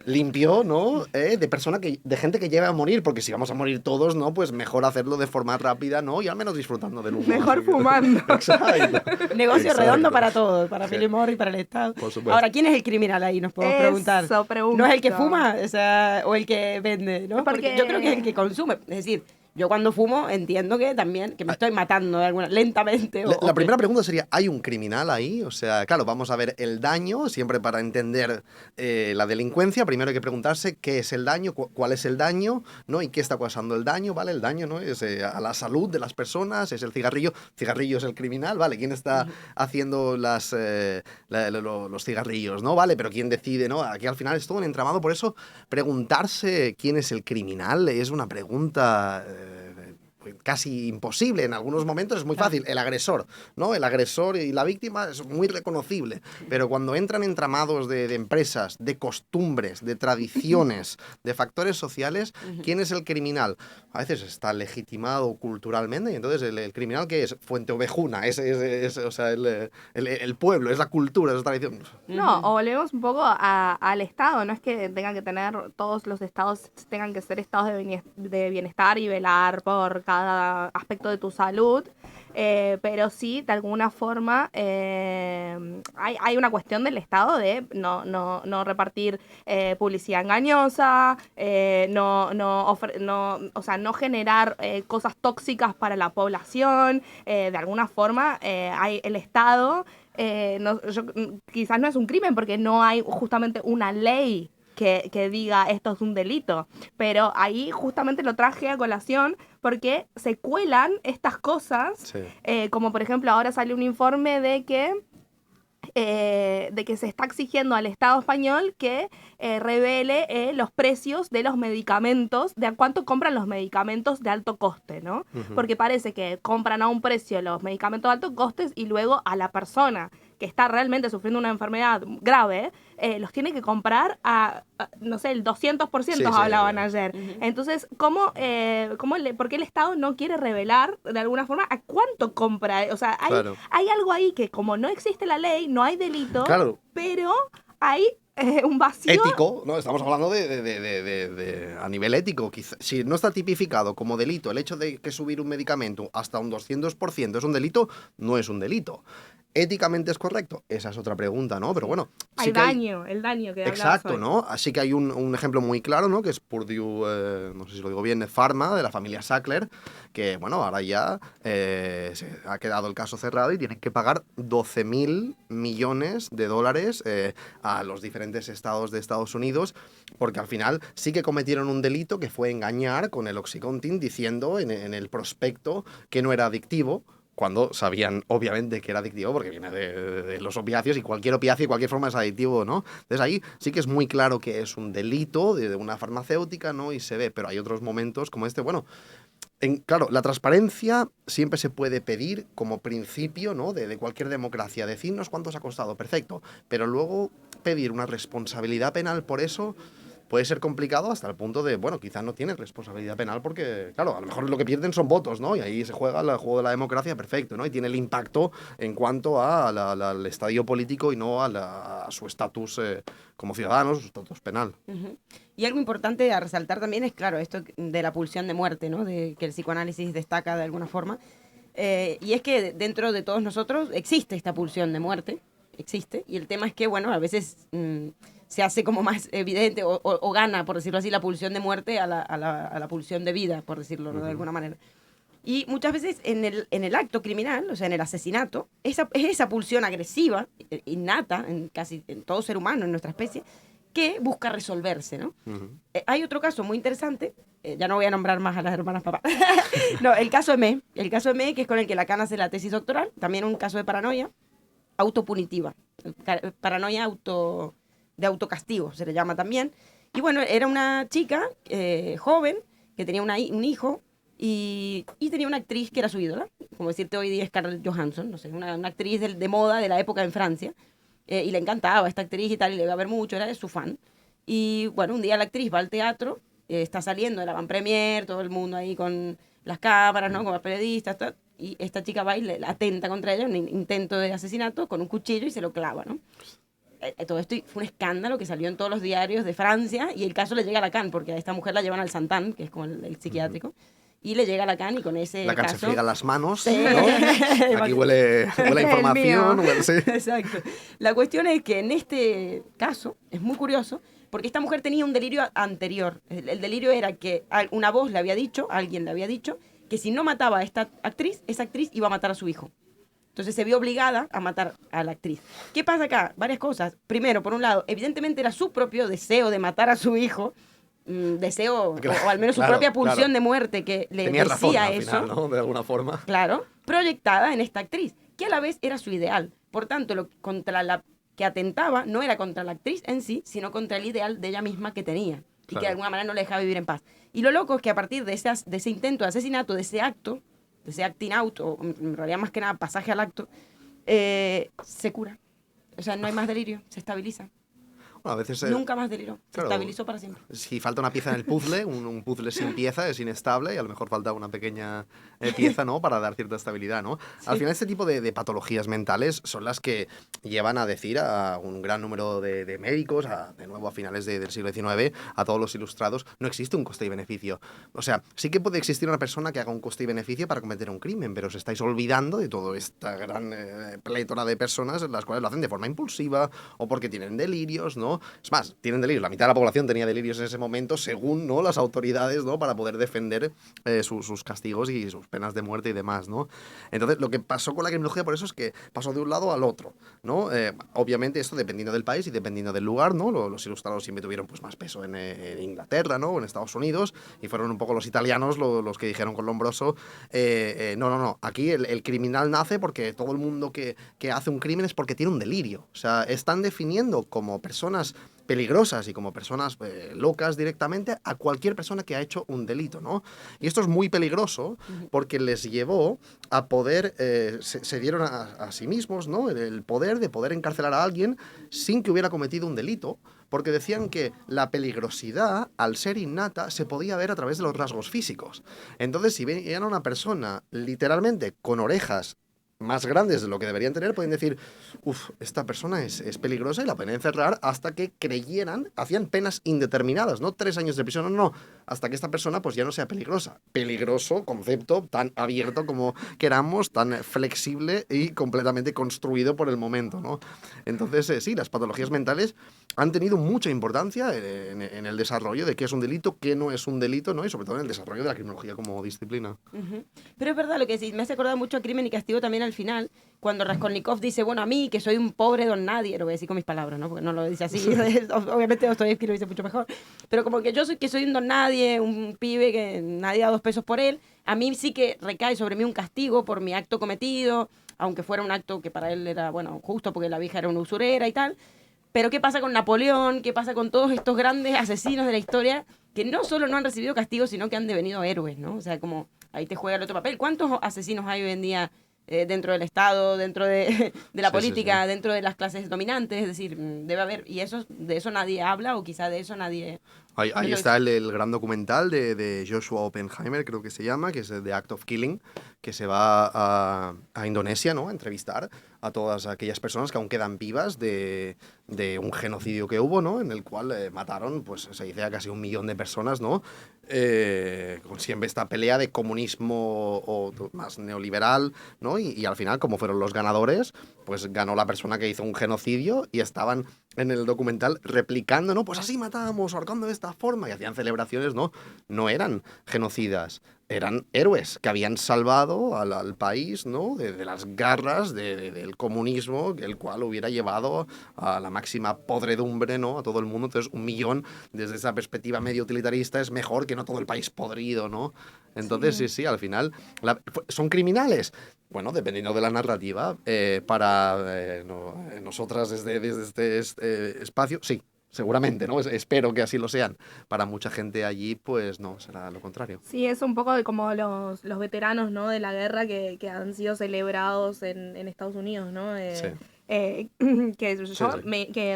S5: limpio, ¿no? De gente que lleve a morir, porque si vamos a morir todos, ¿no? Pues mejor hacerlo de forma rápida, ¿no? Y al menos disfrutando del humo.
S4: Mejor fumando.
S5: Exacto.
S3: Negocio redondo para todos, para Philip Morris, para el Estado.
S5: Por supuesto.
S3: Ahora, ¿quién es el criminal ahí? Nos podemos preguntar.
S4: Pregunto.
S3: ¿No es el que fuma? O sea, o el que vende, ¿no? Porque yo creo que es el que consume. Es decir, Yo cuando fumo entiendo que también que me estoy matando lentamente.
S5: La primera pregunta sería, ¿hay un criminal ahí? O sea, claro, vamos a ver el daño, siempre para entender la delincuencia, primero hay que preguntarse qué es el daño, cuál es el daño, ¿no? Y qué está causando el daño, ¿vale? El daño, ¿no? Es a la salud de las personas, es el cigarrillo es el criminal, ¿vale? ¿Quién está haciendo los cigarrillos, ¿no? ¿Vale? Pero ¿quién decide, no? Aquí al final es todo un entramado, por eso preguntarse quién es el criminal es una pregunta casi imposible. En algunos momentos es muy fácil. El agresor, ¿no? El agresor y la víctima es muy reconocible. Pero cuando entran entramados de empresas, de costumbres, de tradiciones, de factores sociales, ¿quién es el criminal? A veces está legitimado culturalmente y entonces el criminal, ¿qué es? Fuente Ovejuna, o sea, el pueblo, es la cultura, es la tradición.
S4: No, o volvemos un poco al Estado. No es que tengan que tener, todos los estados tengan que ser estados de bienestar y velar por cada aspecto de tu salud, pero sí, de alguna forma, hay una cuestión del Estado de no repartir publicidad engañosa, o sea, no generar cosas tóxicas para la población. De alguna forma, el Estado, quizás no es un crimen porque no hay justamente una ley que diga esto es un delito, pero ahí justamente lo traje a colación porque se cuelan estas cosas,
S5: Sí.
S4: Como por ejemplo ahora sale un informe de que se está exigiendo al Estado español que revele los precios de los medicamentos, de a cuánto compran los medicamentos de alto coste, ¿no? Porque parece que compran a un precio los medicamentos de alto coste y luego a la persona que está realmente sufriendo una enfermedad grave, los tiene que comprar no sé, el 200% hablaban ayer. Entonces, ¿por qué el Estado no quiere revelar de alguna forma a cuánto compra? O sea, hay algo ahí que como no existe la ley, no hay delito, pero hay un vacío
S5: ético, ¿no? Estamos hablando de a nivel ético. Quizá, si no está tipificado como delito el hecho de que subir un medicamento hasta un 200% es un delito, no es un delito. ¿Éticamente es correcto? Esa es otra pregunta, ¿no? Pero bueno...
S4: el daño que
S5: exacto,
S4: hoy,
S5: ¿no? Así que hay un ejemplo muy claro, ¿no? Que es Purdue, no sé si lo digo bien, Pharma, de la familia Sackler, que, bueno, ahora ya se ha quedado el caso cerrado y tienen que pagar 12.000 millones de dólares a los diferentes estados de Estados Unidos, porque al final sí que cometieron un delito que fue engañar con el Oxycontin diciendo en el prospecto que no era adictivo, cuando sabían, obviamente, que era adictivo, porque viene de los opiáceos y cualquier opiáceo y cualquier forma es adictivo, ¿no? Entonces ahí sí que es muy claro que es un delito de una farmacéutica, ¿no? Y se ve, pero hay otros momentos como este, bueno... claro, la transparencia siempre se puede pedir como principio, ¿no? de cualquier democracia. Decirnos cuánto os ha costado, perfecto. Pero luego pedir una responsabilidad penal por eso... puede ser complicado hasta el punto de, bueno, quizás no tienen responsabilidad penal porque, claro, a lo mejor lo que pierden son votos, ¿no? Y ahí se juega el juego de la democracia perfecto, ¿no? Y tiene el impacto en cuanto al estadio político y no a su estatus como ciudadanos, su estatus penal.
S3: Y algo importante a resaltar también es, claro, esto de la pulsión de muerte, ¿no? De que el psicoanálisis destaca de alguna forma. Y es que dentro de todos nosotros existe esta pulsión de muerte, existe. Y el tema es que, bueno, a veces... se hace como más evidente o gana, por decirlo así, la pulsión de muerte a la pulsión de vida, por decirlo de alguna manera. Y muchas veces en el acto criminal, o sea, en el asesinato, es esa pulsión agresiva, innata, casi en todo ser humano, en nuestra especie, que busca resolverse, ¿no? Hay otro caso muy interesante, ya no voy a nombrar más a las hermanas papá. No, el caso M, que es con el que Lacan hace la tesis doctoral, también un caso de paranoia autopunitiva, paranoia de autocastigo, se le llama también. Y bueno, era una chica joven que tenía un hijo y tenía una actriz que era su ídola, como decirte hoy día Scarlett Johansson, no sé, una actriz de moda de la época en Francia, y le encantaba esta actriz y tal, y le iba a ver mucho, era su fan. Y bueno, un día la actriz va al teatro, está saliendo de la avant-première, todo el mundo ahí con las cámaras, ¿no? Con los periodistas, y esta chica va y le atenta contra ella, un intento de asesinato con un cuchillo y se lo clava, ¿no? Todo esto fue un escándalo que salió en todos los diarios de Francia y el caso le llega a Lacan porque a esta mujer la llevan al Santan, que es como el psiquiátrico, y le llega a Lacan y con ese
S5: Lacan
S3: caso...
S5: se friega las manos,
S3: sí.
S5: ¿no? Aquí huele a información.
S3: Sí. Exacto. La cuestión es que en este caso, es muy curioso, Porque esta mujer tenía un delirio anterior. El delirio era que una voz le había dicho, alguien le había dicho, que si no mataba a esta actriz, esa actriz iba a matar a su hijo. Entonces se vio obligada a matar a la actriz. ¿Qué pasa acá? Varias cosas. Primero, por un lado, evidentemente era su propio deseo de matar a su hijo, deseo, o al menos su propia pulsión de muerte que le
S5: Tenía razón,
S3: decía
S5: al
S3: eso.
S5: final, ¿no? De alguna forma.
S3: Claro, proyectada en esta actriz, que a la vez era su ideal. Por tanto, contra la que atentaba no era contra la actriz en sí, sino contra el ideal de ella misma que tenía. Y
S5: Claro.
S3: que de alguna manera no le dejaba vivir en paz. Y lo loco es que a partir de ese intento de asesinato, de ese acto, de ese acting out, o en realidad más que nada pasaje al acto, se cura. O sea, no hay más delirio, se estabiliza.
S5: Bueno, a veces...
S3: Nunca más deliró, se
S5: claro,
S3: estabilizó para siempre.
S5: Si falta una pieza en el puzzle, un puzzle sin pieza es inestable y a lo mejor falta una pequeña pieza, ¿no? Para dar cierta estabilidad, ¿no?
S3: Sí.
S5: Al final este tipo de patologías mentales son las que llevan a decir a un gran número de médicos, de nuevo a finales del siglo XIX, a todos los ilustrados, no existe un coste y beneficio. O sea, sí que puede existir una persona que haga un coste y beneficio para cometer un crimen, pero os estáis olvidando de toda esta gran plétora de personas las cuales lo hacen de forma impulsiva o porque tienen delirios, ¿no? Es más, tienen delirios. La mitad de la población tenía delirios en ese momento, según, ¿no?, las autoridades, ¿no?, para poder defender sus castigos y sus penas de muerte y demás, ¿no? Entonces, lo que pasó con la criminología por eso es que pasó de un lado al otro, ¿no? Obviamente esto dependiendo del país y dependiendo del lugar, ¿no? Los ilustrados siempre tuvieron pues más peso en Inglaterra, ¿no?, o en Estados Unidos, y fueron un poco los italianos los que dijeron con Lombroso, no, aquí el criminal nace porque todo el mundo que hace un crimen es porque tiene un delirio. O sea, están definiendo como personas peligrosas y como personas locas directamente a cualquier persona que ha hecho un delito, ¿no? Y esto es muy peligroso porque les llevó a poder, se dieron a sí mismos, ¿no?, el poder de poder encarcelar a alguien sin que hubiera cometido un delito, porque decían que la peligrosidad, al ser innata, se podía ver a través de los rasgos físicos. Entonces, si veían a una persona literalmente con orejas más grandes de lo que deberían tener, pueden decir, esta persona es peligrosa y la pueden encerrar hasta que creyeran, hacían penas indeterminadas, no 3 años de prisión, no, hasta que esta persona pues ya no sea peligrosa. Peligroso, concepto tan abierto como queramos, tan flexible y completamente construido por el momento, ¿no? Entonces, sí, las patologías mentales han tenido mucha importancia en el desarrollo de qué es un delito, qué no es un delito, ¿no? Y sobre todo en el desarrollo de la criminología como disciplina.
S3: Pero es verdad lo que decís, me hace acordar mucho a Crimen y Castigo también al final, cuando Raskolnikov dice, bueno, a mí, que soy un pobre don nadie, lo voy a decir con mis palabras, ¿no?, porque no lo dice así, obviamente Dostoyevski lo dice mucho mejor, pero como que yo soy un don nadie, un pibe que nadie da 2 pesos por él, a mí sí que recae sobre mí un castigo por mi acto cometido, aunque fuera un acto que para él era, bueno, justo porque la vieja era una usurera y tal. Pero ¿qué pasa con Napoleón? ¿Qué pasa con todos estos grandes asesinos de la historia que no solo no han recibido castigos, sino que han devenido héroes, ¿no? O sea, como ahí te juega el otro papel. ¿Cuántos asesinos hay hoy en día dentro del Estado, dentro de la política,
S5: sí.
S3: dentro de las clases dominantes? Es decir, debe haber, y de eso nadie habla, o quizá de eso nadie...
S5: Ahí está el gran documental de Joshua Oppenheimer, creo que se llama, que es The Act of Killing, que se va a Indonesia, ¿no?, a entrevistar a todas aquellas personas que aún quedan vivas de un genocidio que hubo, ¿no?, en el cual mataron, pues se dice, a casi 1 millón de personas, ¿no?, con siempre esta pelea de comunismo o más neoliberal, ¿no?, y al final, como fueron los ganadores, pues ganó la persona que hizo un genocidio y estaban en el documental replicando, ¿no?, pues así matábamos, ahorcando de esta forma, y hacían celebraciones, ¿no? No eran genocidas, eran héroes que habían salvado al país, ¿no?, de las garras del comunismo, el cual hubiera llevado a la máxima podredumbre, ¿no?, a todo el mundo. Entonces, 1 millón, desde esa perspectiva medio utilitarista, es mejor que no todo el país podrido, ¿no? Entonces, sí, al final, ¿son criminales? Bueno, dependiendo de la narrativa, para nosotras desde este espacio, sí. Seguramente, ¿no? Espero que así lo sean. Para mucha gente allí, pues no, será lo contrario.
S4: Sí, es un poco como los veteranos, ¿no?, de la guerra que han sido celebrados en Estados Unidos, ¿no? Que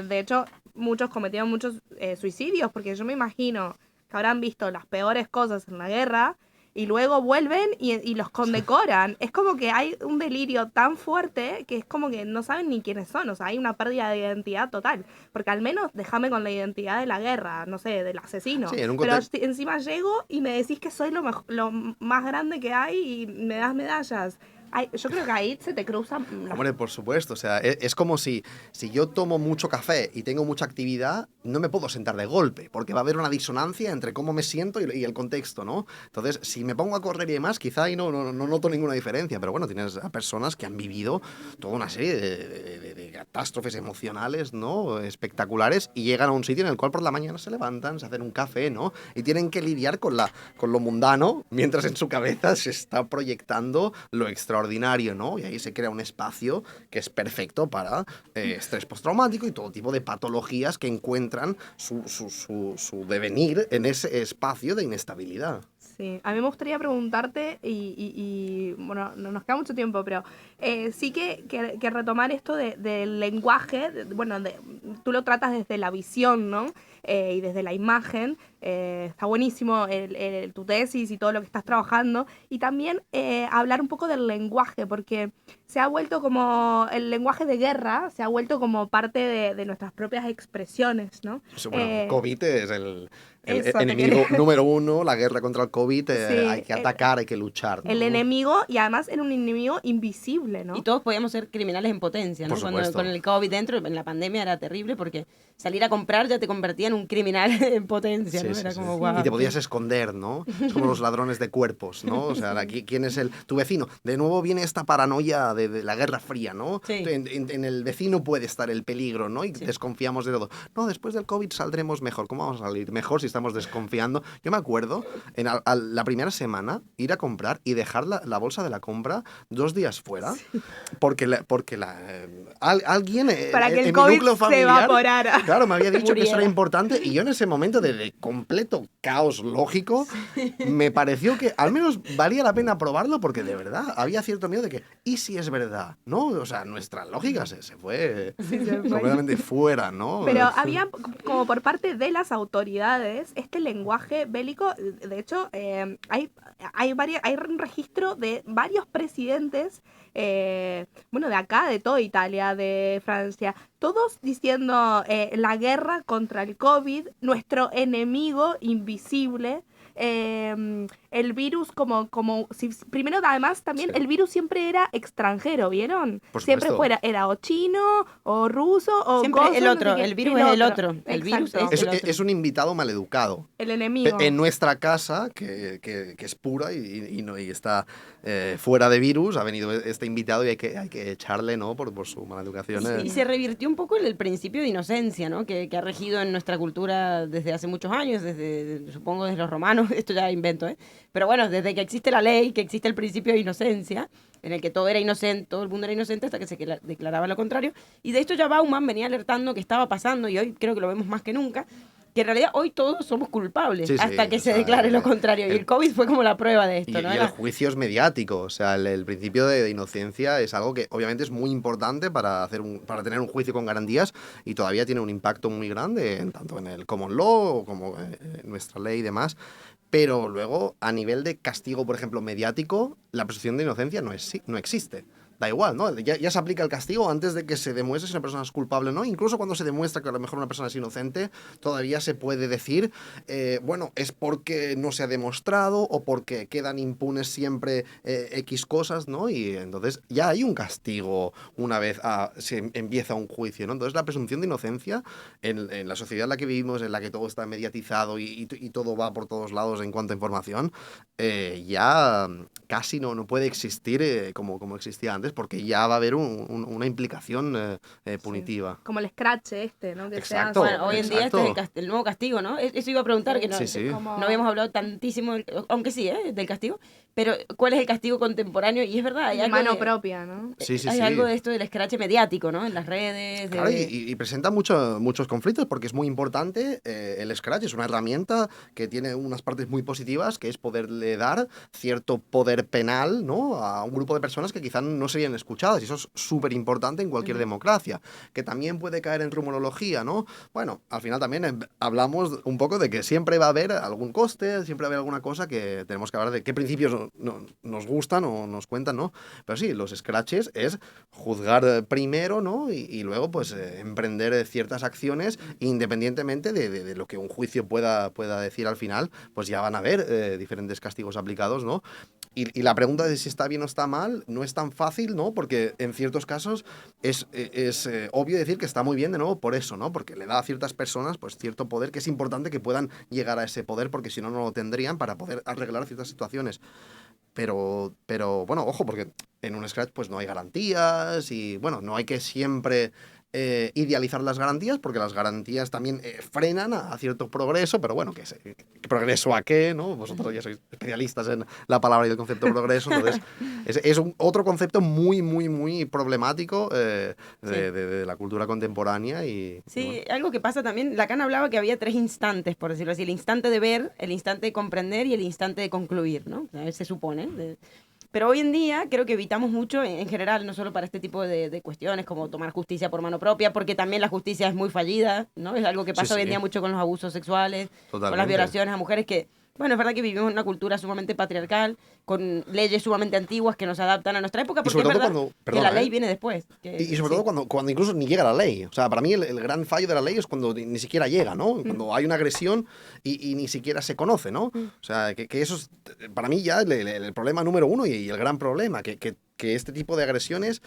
S4: de hecho muchos cometieron muchos suicidios, porque yo me imagino que habrán visto las peores cosas en la guerra y luego vuelven y los condecoran. Es como que hay un delirio tan fuerte que es como que no saben ni quiénes son. O sea, hay una pérdida de identidad total. Porque al menos déjame con la identidad de la guerra, no sé, del asesino.
S5: Sí,
S4: pero encima llego y me decís que soy lo más grande que hay y me das medallas. yo creo que ahí se te cruzan
S5: Hombre, por supuesto, o sea, es como si yo tomo mucho café y tengo mucha actividad, no me puedo sentar de golpe, porque va a haber una disonancia entre cómo me siento y el contexto, ¿no? Entonces, si me pongo a correr y demás, quizá ahí no noto ninguna diferencia, pero bueno, tienes a personas que han vivido toda una serie de catástrofes emocionales, ¿no? Espectaculares, y llegan a un sitio en el cual por la mañana se levantan, se hacen un café, ¿no? Y tienen que lidiar con lo mundano, mientras en su cabeza se está proyectando lo extraordinario, ¿no? Y ahí se crea un espacio que es perfecto para estrés postraumático y todo tipo de patologías que encuentran su devenir en ese espacio de inestabilidad.
S4: Sí, a mí me gustaría preguntarte, bueno, no nos queda mucho tiempo, pero sí que retomar esto del lenguaje, bueno, tú lo tratas desde la visión, ¿no? Y desde la imagen, está buenísimo tu tesis y todo lo que estás trabajando, y también hablar un poco del lenguaje, porque se ha vuelto como el lenguaje de guerra, se ha vuelto como parte de nuestras propias expresiones, ¿no?
S5: Bueno, COVID es el
S4: Eso, te
S5: enemigo
S4: quería-
S5: número uno, la guerra contra el COVID,
S4: Sí,
S5: hay que atacar, hay que luchar, ¿no?
S4: El enemigo, y además era un enemigo invisible, ¿no?
S3: Y todos podíamos ser criminales en potencia, ¿no?
S5: Por
S3: Cuando
S5: supuesto.
S3: con el COVID dentro, en la pandemia era terrible porque salir a comprar ya te convertía en un criminal en potencia,
S5: Sí,
S3: ¿no?
S5: sí,
S3: Era
S5: sí.
S3: como guau.
S5: Y te podías esconder, ¿no? Es como los ladrones de cuerpos, ¿no? O sea, aquí, ¿quién es tu vecino? De nuevo viene esta paranoia de la Guerra Fría, ¿no?
S3: Sí.
S5: En el vecino puede estar el peligro, ¿no? Y
S3: Sí.
S5: desconfiamos de todo. No, después del COVID saldremos mejor. ¿Cómo vamos a salir mejor si estamos desconfiando? Yo me acuerdo, la primera semana, ir a comprar y dejar la bolsa de la compra 2 días fuera, porque alguien
S4: Para que el
S5: en mi
S4: COVID
S5: núcleo
S4: se
S5: familiar,
S4: evaporara.
S5: claro, me había dicho que eso era
S3: Muriera.
S5: importante, y yo en ese momento de completo caos lógico, me pareció que al menos valía la pena probarlo, porque de verdad había cierto miedo de que, ¿y si es verdad? ¿No? O sea, nuestra lógica se fue completamente fuera, ¿no?
S4: Pero había como por parte de las autoridades este lenguaje bélico. De hecho, hay un registro de varios presidentes, bueno, de acá, de toda Italia, de Francia, todos diciendo la guerra contra el COVID, nuestro enemigo invisible. El virus como si, primero además también
S5: Sí.
S4: el virus siempre era extranjero, ¿vieron?
S5: Por
S4: Siempre
S5: supuesto.
S4: era o chino o ruso o
S3: Siempre
S4: coso,
S3: el
S4: no
S3: otro,
S4: sé qué.
S3: el virus es el otro, el virus
S4: Exacto.
S3: es el otro.
S5: Es un invitado maleducado.
S4: El enemigo.
S5: En nuestra casa, que es pura y está fuera de virus, ha venido este invitado y hay que echarle, ¿no? Por su mala educación.
S3: Y se revirtió un poco el principio de inocencia, ¿no? Que ha regido en nuestra cultura desde hace muchos años, supongo desde los romanos, esto ya invento, ¿eh? Pero bueno, desde que existe la ley, que existe el principio de inocencia, en el que todo era inocente, todo el mundo era inocente hasta que se declaraba lo contrario. Y de esto ya Bauman venía alertando que estaba pasando, y hoy creo que lo vemos más que nunca, que en realidad hoy todos somos culpables
S5: Sí, sí,
S3: hasta que
S5: o
S3: se
S5: sea,
S3: declare lo contrario. Y el COVID fue como la prueba de esto,
S5: Y
S3: ¿no?
S5: el
S3: Era-
S5: juicio es mediático, o sea, el principio de inocencia es algo que obviamente es muy importante para tener un juicio con garantías, y todavía tiene un impacto muy grande, tanto en el common law como en nuestra ley y demás. Pero luego, a nivel de castigo, por ejemplo, mediático, la presunción de inocencia no existe. Da igual, ¿no? Ya se aplica el castigo antes de que se demuestre si una persona es culpable o no. Incluso cuando se demuestra que a lo mejor una persona es inocente, todavía se puede decir, bueno, es porque no se ha demostrado o porque quedan impunes siempre X cosas, ¿no? Y entonces ya hay un castigo una vez se empieza un juicio, ¿no? Entonces la presunción de inocencia en la sociedad en la que vivimos, en la que todo está mediatizado y todo va por todos lados en cuanto a información, ya casi no puede existir como existía antes, porque ya va a haber una implicación punitiva.
S4: Como el scratch este, ¿no? Que se
S5: Exacto.
S4: hace.
S3: Bueno, hoy en día este
S5: exacto.
S3: es el nuevo castigo, ¿no? Eso iba a preguntar, que no,
S5: Sí, sí.
S4: Como-
S3: no habíamos hablado tantísimo, aunque sí, del castigo, pero ¿cuál es el castigo contemporáneo? Y es verdad, hay
S4: de
S3: algo
S4: mano
S3: de,
S4: propia, ¿no?
S5: Sí, sí,
S3: hay
S5: sí.
S3: algo de esto del escrache mediático, ¿no? En las redes.
S5: Claro, y presenta muchos conflictos, porque es muy importante. El Scratch es una herramienta que tiene unas partes muy positivas, que es poderle dar cierto poder penal, ¿no? A un grupo de personas que quizás no serían escuchadas, y eso es súper importante en cualquier democracia. Que también puede caer en rumorología, ¿no? Bueno, al final también hablamos un poco de que siempre va a haber algún coste, siempre va a haber alguna cosa que tenemos que hablar de qué principios nos gustan o nos cuentan, ¿no? Pero sí, los Scratches es juzgar primero, ¿no? Y luego, pues, emprender ciertas acciones, independientemente de lo que un juicio pueda decir al final, pues ya van a haber diferentes castigos aplicados, ¿no? Y la pregunta de si está bien o está mal no es tan fácil, ¿no? Porque en ciertos casos es obvio decir que está muy bien, de nuevo, por eso, ¿no? Porque le da a ciertas personas pues cierto poder, que es importante que puedan llegar a ese poder, porque si no, no lo tendrían para poder arreglar ciertas situaciones. Pero bueno, ojo, porque en un Scratch pues no hay garantías y, bueno, no hay que siempre idealizar las garantías, porque las garantías también frenan a cierto progreso, pero bueno, ¿qué progreso a qué? ¿No? Vosotros ya sois especialistas en la palabra y el concepto de progreso, entonces es otro concepto muy, muy, muy problemático de la cultura contemporánea.
S3: Sí,
S5: y bueno.
S3: algo que pasa también, Lacan hablaba que había 3 instantes, por decirlo así, el instante de ver, el instante de comprender y el instante de concluir, ¿no? Se supone. Pero hoy en día creo que evitamos mucho, en general, no solo para este tipo de cuestiones, como tomar justicia por mano propia, porque también la justicia es muy fallida, ¿no? Es algo que pasa
S5: Sí,
S3: hoy en
S5: sí.
S3: día mucho con los abusos sexuales, con las
S5: Totalmente.
S3: violaciones a mujeres que... Bueno, es verdad que vivimos en una cultura sumamente patriarcal, con leyes sumamente antiguas que nos adaptan a nuestra época,
S5: Y
S3: porque
S5: sobre
S3: es
S5: todo
S3: verdad
S5: cuando,
S3: que
S5: perdona,
S3: la ley viene después.
S5: Y sobre todo cuando incluso ni llega la ley. O sea, para mí el gran fallo de la ley es cuando ni siquiera llega, ¿no? Cuando hay una agresión y ni siquiera se conoce, ¿no? O sea, que eso es, para mí ya el problema número uno y el gran problema, que este tipo de agresiones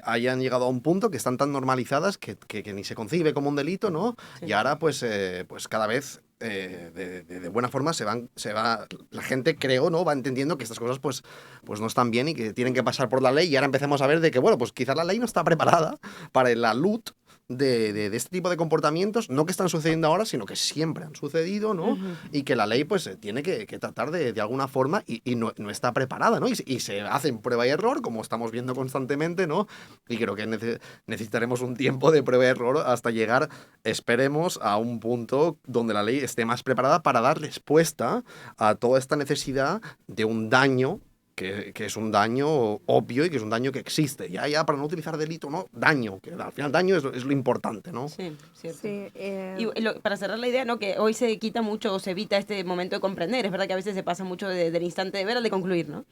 S5: hayan llegado a un punto que están tan normalizadas que ni se concibe como un delito, ¿no?
S3: Sí.
S5: Y ahora pues cada vez de buena forma se va la gente, creo, ¿no? Va entendiendo que estas cosas pues no están bien y que tienen que pasar por la ley, y ahora empezamos a ver de que, bueno, pues quizás la ley no está preparada para la luz de este tipo de comportamientos, no que están sucediendo ahora, sino que siempre han sucedido, ¿no? Y que la ley pues tiene que tratar de alguna forma y no está preparada, ¿no? Y se hacen prueba y error, como estamos viendo constantemente, ¿no? Y creo que necesitaremos un tiempo de prueba y error hasta llegar, esperemos, a un punto donde la ley esté más preparada para dar respuesta a toda esta necesidad de un daño que es un daño obvio y que es un daño que existe. Ya para no utilizar delito, ¿no? Daño, que al final daño es lo importante, ¿no?
S3: Sí, cierto.
S4: Sí,
S3: Y para cerrar la idea, ¿no? Que hoy se quita mucho o se evita este momento de comprender. Es verdad que a veces se pasa mucho del instante de ver al de concluir, ¿no?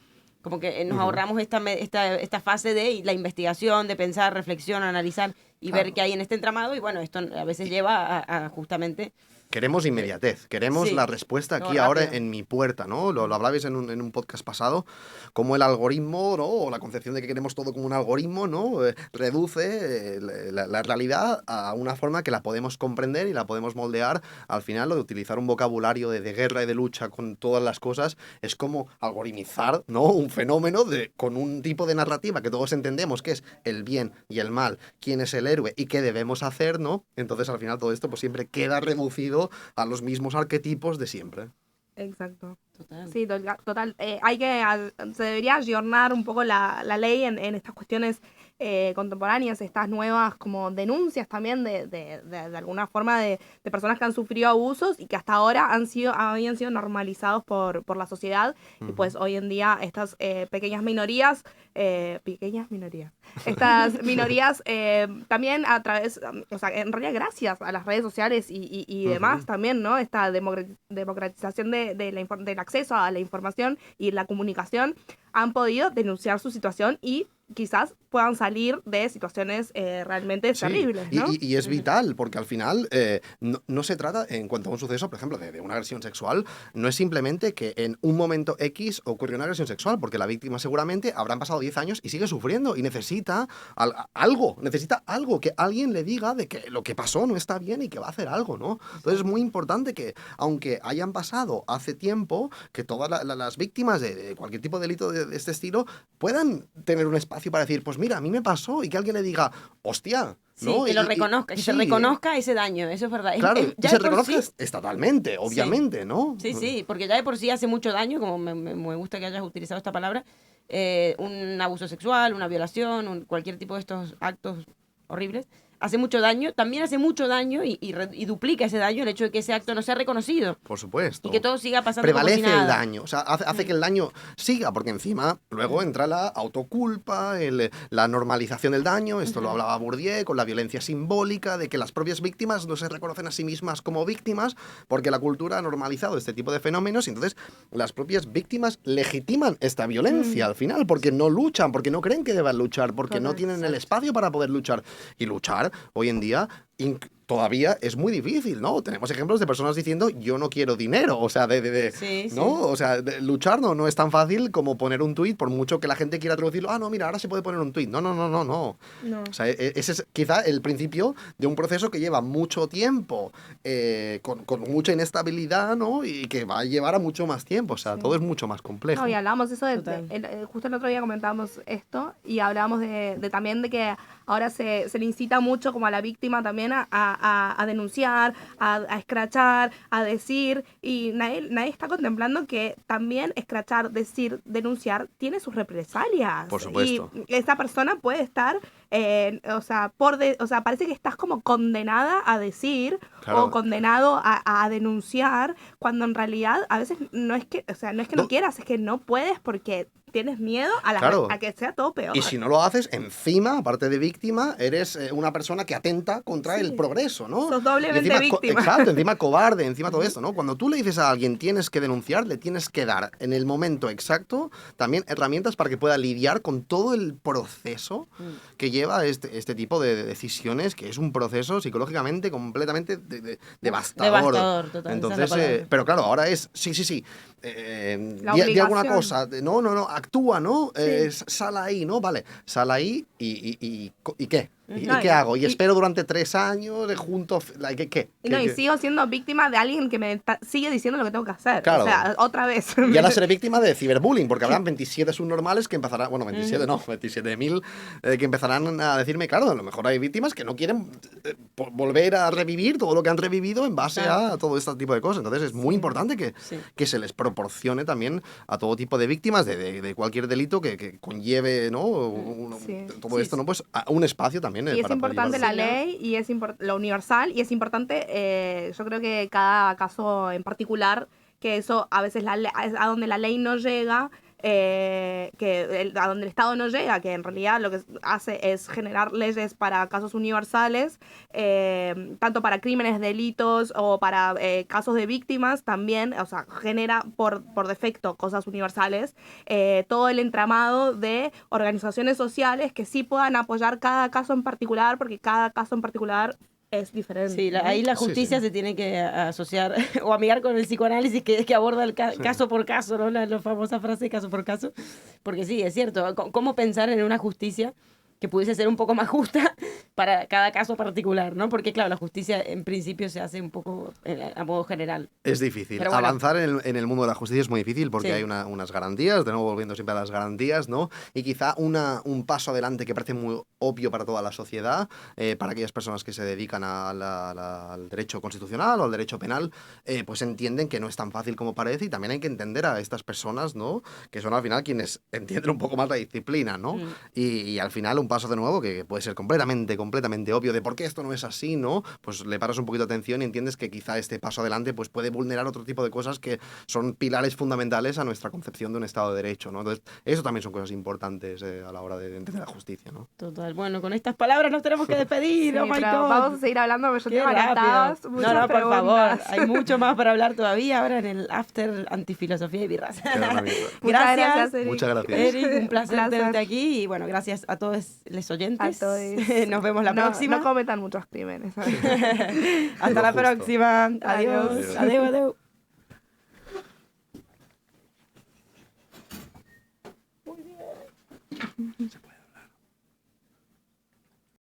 S3: Como que nos ahorramos esta fase de la investigación, de pensar, reflexión, analizar y ver qué hay en este entramado. Y bueno, esto a veces lleva a justamente...
S5: Queremos inmediatez, queremos
S3: Sí,
S5: la respuesta
S3: todo
S5: aquí ahora
S3: rápido.
S5: en mi puerta, ¿no? Lo hablabais en un podcast pasado, como el algoritmo, ¿no? O la concepción de que queremos todo como un algoritmo, ¿no? Reduce la realidad a una forma que la podemos comprender y la podemos moldear. Al final, lo de utilizar un vocabulario de guerra y de lucha con todas las cosas es como algoritmizar, ¿no? Un fenómeno con un tipo de narrativa que todos entendemos, que es el bien y el mal, quién es el héroe y qué debemos hacer, ¿no? Entonces, al final, todo esto pues siempre queda reducido a los mismos arquetipos de siempre.
S4: exacto.
S3: Total.
S4: Sí, total. Se debería ayornar un poco la ley en estas cuestiones contemporáneas, estas nuevas como denuncias también de alguna forma de personas que han sufrido abusos y que hasta ahora habían sido normalizados por la sociedad. Y pues hoy en día estas pequeñas minorías, estas minorías también a través, o sea, en realidad gracias a las redes sociales y demás también, ¿no? Esta democratización del acceso a la información y la comunicación, han podido denunciar su situación y quizás puedan salir de situaciones realmente
S5: Sí,
S4: terribles, ¿no?
S5: y es vital, porque al final no se trata, en cuanto a un suceso, por ejemplo, de una agresión sexual, no es simplemente que en un momento X ocurrió una agresión sexual, porque la víctima seguramente habrán pasado 10 años y sigue sufriendo y necesita algo, que alguien le diga de que lo que pasó no está bien y que va a hacer algo, ¿no? Entonces es muy importante que, aunque hayan pasado hace tiempo, que todas las víctimas de cualquier tipo de delito de este estilo puedan tener un espacio para decir, pues mira, a mí me pasó, y que alguien le diga, hostia,
S3: Sí,
S5: ¿no?
S3: que lo reconozca, que se
S5: sí,
S3: reconozca ese daño, eso es verdad.
S5: Claro,
S3: Ya
S5: que se
S3: de por
S5: reconozca
S3: sí-
S5: estatalmente, obviamente, ¿no?
S3: Sí, porque ya de por sí hace mucho daño, como me gusta que hayas utilizado esta palabra, un abuso sexual, una violación, cualquier tipo de estos actos horribles, hace mucho daño, también hace mucho daño y duplica ese daño el hecho de que ese acto no sea reconocido
S5: Por supuesto.
S3: y que todo siga pasando como
S5: Prevalece
S3: si nada.
S5: el daño, o sea, hace que el daño siga, porque encima luego entra la autoculpa, la normalización del daño, esto lo hablaba Bourdieu, con la violencia simbólica, de que las propias víctimas no se reconocen a sí mismas como víctimas, porque la cultura ha normalizado este tipo de fenómenos, y entonces las propias víctimas legitiman esta violencia al final, porque no luchan, porque no creen que deban luchar, porque no tienen el espacio para poder luchar. Y luchar, hoy en día, todavía es muy difícil, ¿no? Tenemos ejemplos de personas diciendo yo no quiero dinero, o sea,
S3: Sí,
S5: ¿no?
S3: sí.
S5: O sea, luchar no es tan fácil como poner un tuit, por mucho que la gente quiera traducirlo, no, mira, ahora se puede poner un tuit. No.
S4: No.
S5: O sea, ese es quizá el principio de un proceso que lleva mucho tiempo, con mucha inestabilidad, ¿no? Y que va a llevar a mucho más tiempo, o sea,
S4: Sí.
S5: todo es mucho más complejo.
S4: No, y hablábamos eso
S3: Total.
S4: justo el otro día comentábamos esto y hablábamos de también de que ahora se le incita mucho como a la víctima también a denunciar, a escrachar, a decir, y nadie está contemplando que también escrachar, decir, denunciar tiene sus represalias.
S5: Por supuesto.
S4: Y esa persona puede estar, o sea, parece que estás como condenada a decir
S5: Claro.
S4: o condenado a denunciar, cuando en realidad a veces no es que, o sea, no es que no
S5: No.
S4: quieras, es que no puedes porque tienes miedo
S5: Claro.
S4: a que sea todo peor.
S5: Y si no lo haces, encima, aparte de víctima, eres una persona que atenta contra
S4: Sí.
S5: el progreso, ¿no?
S4: Sos doblemente
S5: Y encima
S4: víctima.
S5: Exacto, encima cobarde, encima todo esto, ¿no? Cuando tú le dices a alguien tienes que denunciar, le tienes que dar en el momento exacto también herramientas para que pueda lidiar con todo el proceso que lleva este tipo de decisiones, que es un proceso psicológicamente completamente devastador.
S3: Devastador, total, esa es la
S5: Entonces,
S3: palabra.
S5: pero claro, ahora es, sí,
S4: La
S5: di alguna
S4: obligación.
S5: cosa, no, actúa, ¿no?
S4: Sí.
S5: Sal ahí, ¿no? Vale, sal ahí y ¿qué? ¿Y
S4: No,
S5: qué
S4: y-
S5: hago? Y
S4: y-
S5: espero durante 3 años de juntos, ¿qué?
S4: Y no, y
S5: ¿Qué?
S4: sigo siendo víctima de alguien que me sigue diciendo lo que tengo que hacer.
S5: Claro.
S4: O sea, otra vez.
S5: Y ahora seré víctima de ciberbullying, porque habrán 27 subnormales que empezarán, bueno, 27 no, 27.000 que empezarán a decirme, claro, a lo mejor hay víctimas que no quieren volver a revivir todo lo que han revivido en base a todo este tipo de cosas. Entonces es muy importante
S3: Sí.
S5: que se les proporcione también a todo tipo de víctimas de cualquier delito que conlleve, ¿no?
S4: Sí.
S5: Todo
S3: Sí,
S5: esto, ¿no? Pues a un espacio también
S4: Y es
S5: para poder
S4: importante la
S5: llevarlo.
S4: ley y es lo universal y es importante, yo creo que cada caso en particular, que eso a veces a donde la ley no llega, a donde el Estado no llega, que en realidad lo que hace es generar leyes para casos universales, tanto para crímenes, delitos o para casos de víctimas también, o sea, genera por defecto cosas universales, todo el entramado de organizaciones sociales que sí puedan apoyar cada caso en particular, porque cada caso en particular es diferente.
S3: Sí,
S4: ¿no?
S3: ahí la
S5: Sí,
S3: justicia
S5: sí.
S3: se tiene que asociar o amigar con el psicoanálisis que aborda el caso por caso, ¿no? La famosa frase caso por caso. Porque sí, es cierto. ¿Cómo pensar en una justicia que pudiese ser un poco más justa para cada caso particular, ¿no? Porque, claro, la justicia en principio se hace un poco a modo general.
S5: Es difícil.
S3: Pero bueno.
S5: Avanzar en el mundo de la justicia es muy difícil porque
S3: Sí.
S5: hay unas garantías, de nuevo volviendo siempre a las garantías, ¿no? Y quizá un paso adelante que parece muy obvio para toda la sociedad, para aquellas personas que se dedican al derecho constitucional o al derecho penal, pues entienden que no es tan fácil como parece y también hay que entender a estas personas, ¿no? Que son al final quienes entienden un poco más la disciplina, ¿no? Y al final un paso de nuevo que puede ser completamente obvio de por qué esto no es así, ¿no? Pues le paras un poquito de atención y entiendes que quizá este paso adelante pues puede vulnerar otro tipo de cosas que son pilares fundamentales a nuestra concepción de un Estado de Derecho, ¿no? Entonces, eso también son cosas importantes a la hora de entender la justicia, ¿no?
S3: Total. Bueno, con estas palabras nos tenemos que despedir.
S4: Sí,
S3: ¡Oh, my
S4: pero
S3: God!
S4: vamos a seguir hablando porque yo
S3: ¡Qué
S4: tengo
S3: rápido!
S4: anotadas
S3: No,
S4: muchas
S3: no, por favor.
S4: preguntas.
S3: Hay mucho más para hablar todavía ahora en el After Antifilosofía y Birras.
S5: Queda una mierda.
S4: Muchas
S3: Gracias.
S4: gracias, Eric.
S5: Muchas gracias.
S3: Eric, un placer,
S4: Un placer.
S3: tenerte aquí y bueno, gracias a todos los oyentes.
S4: A todos.
S3: Nos vemos la
S4: No-
S3: próxima.
S4: No cometan muchos crímenes.
S3: Hasta
S5: Lo
S3: la
S5: justo.
S3: próxima. Adiós.
S4: Adiós.
S3: Adiós, adiós.
S5: Se puede.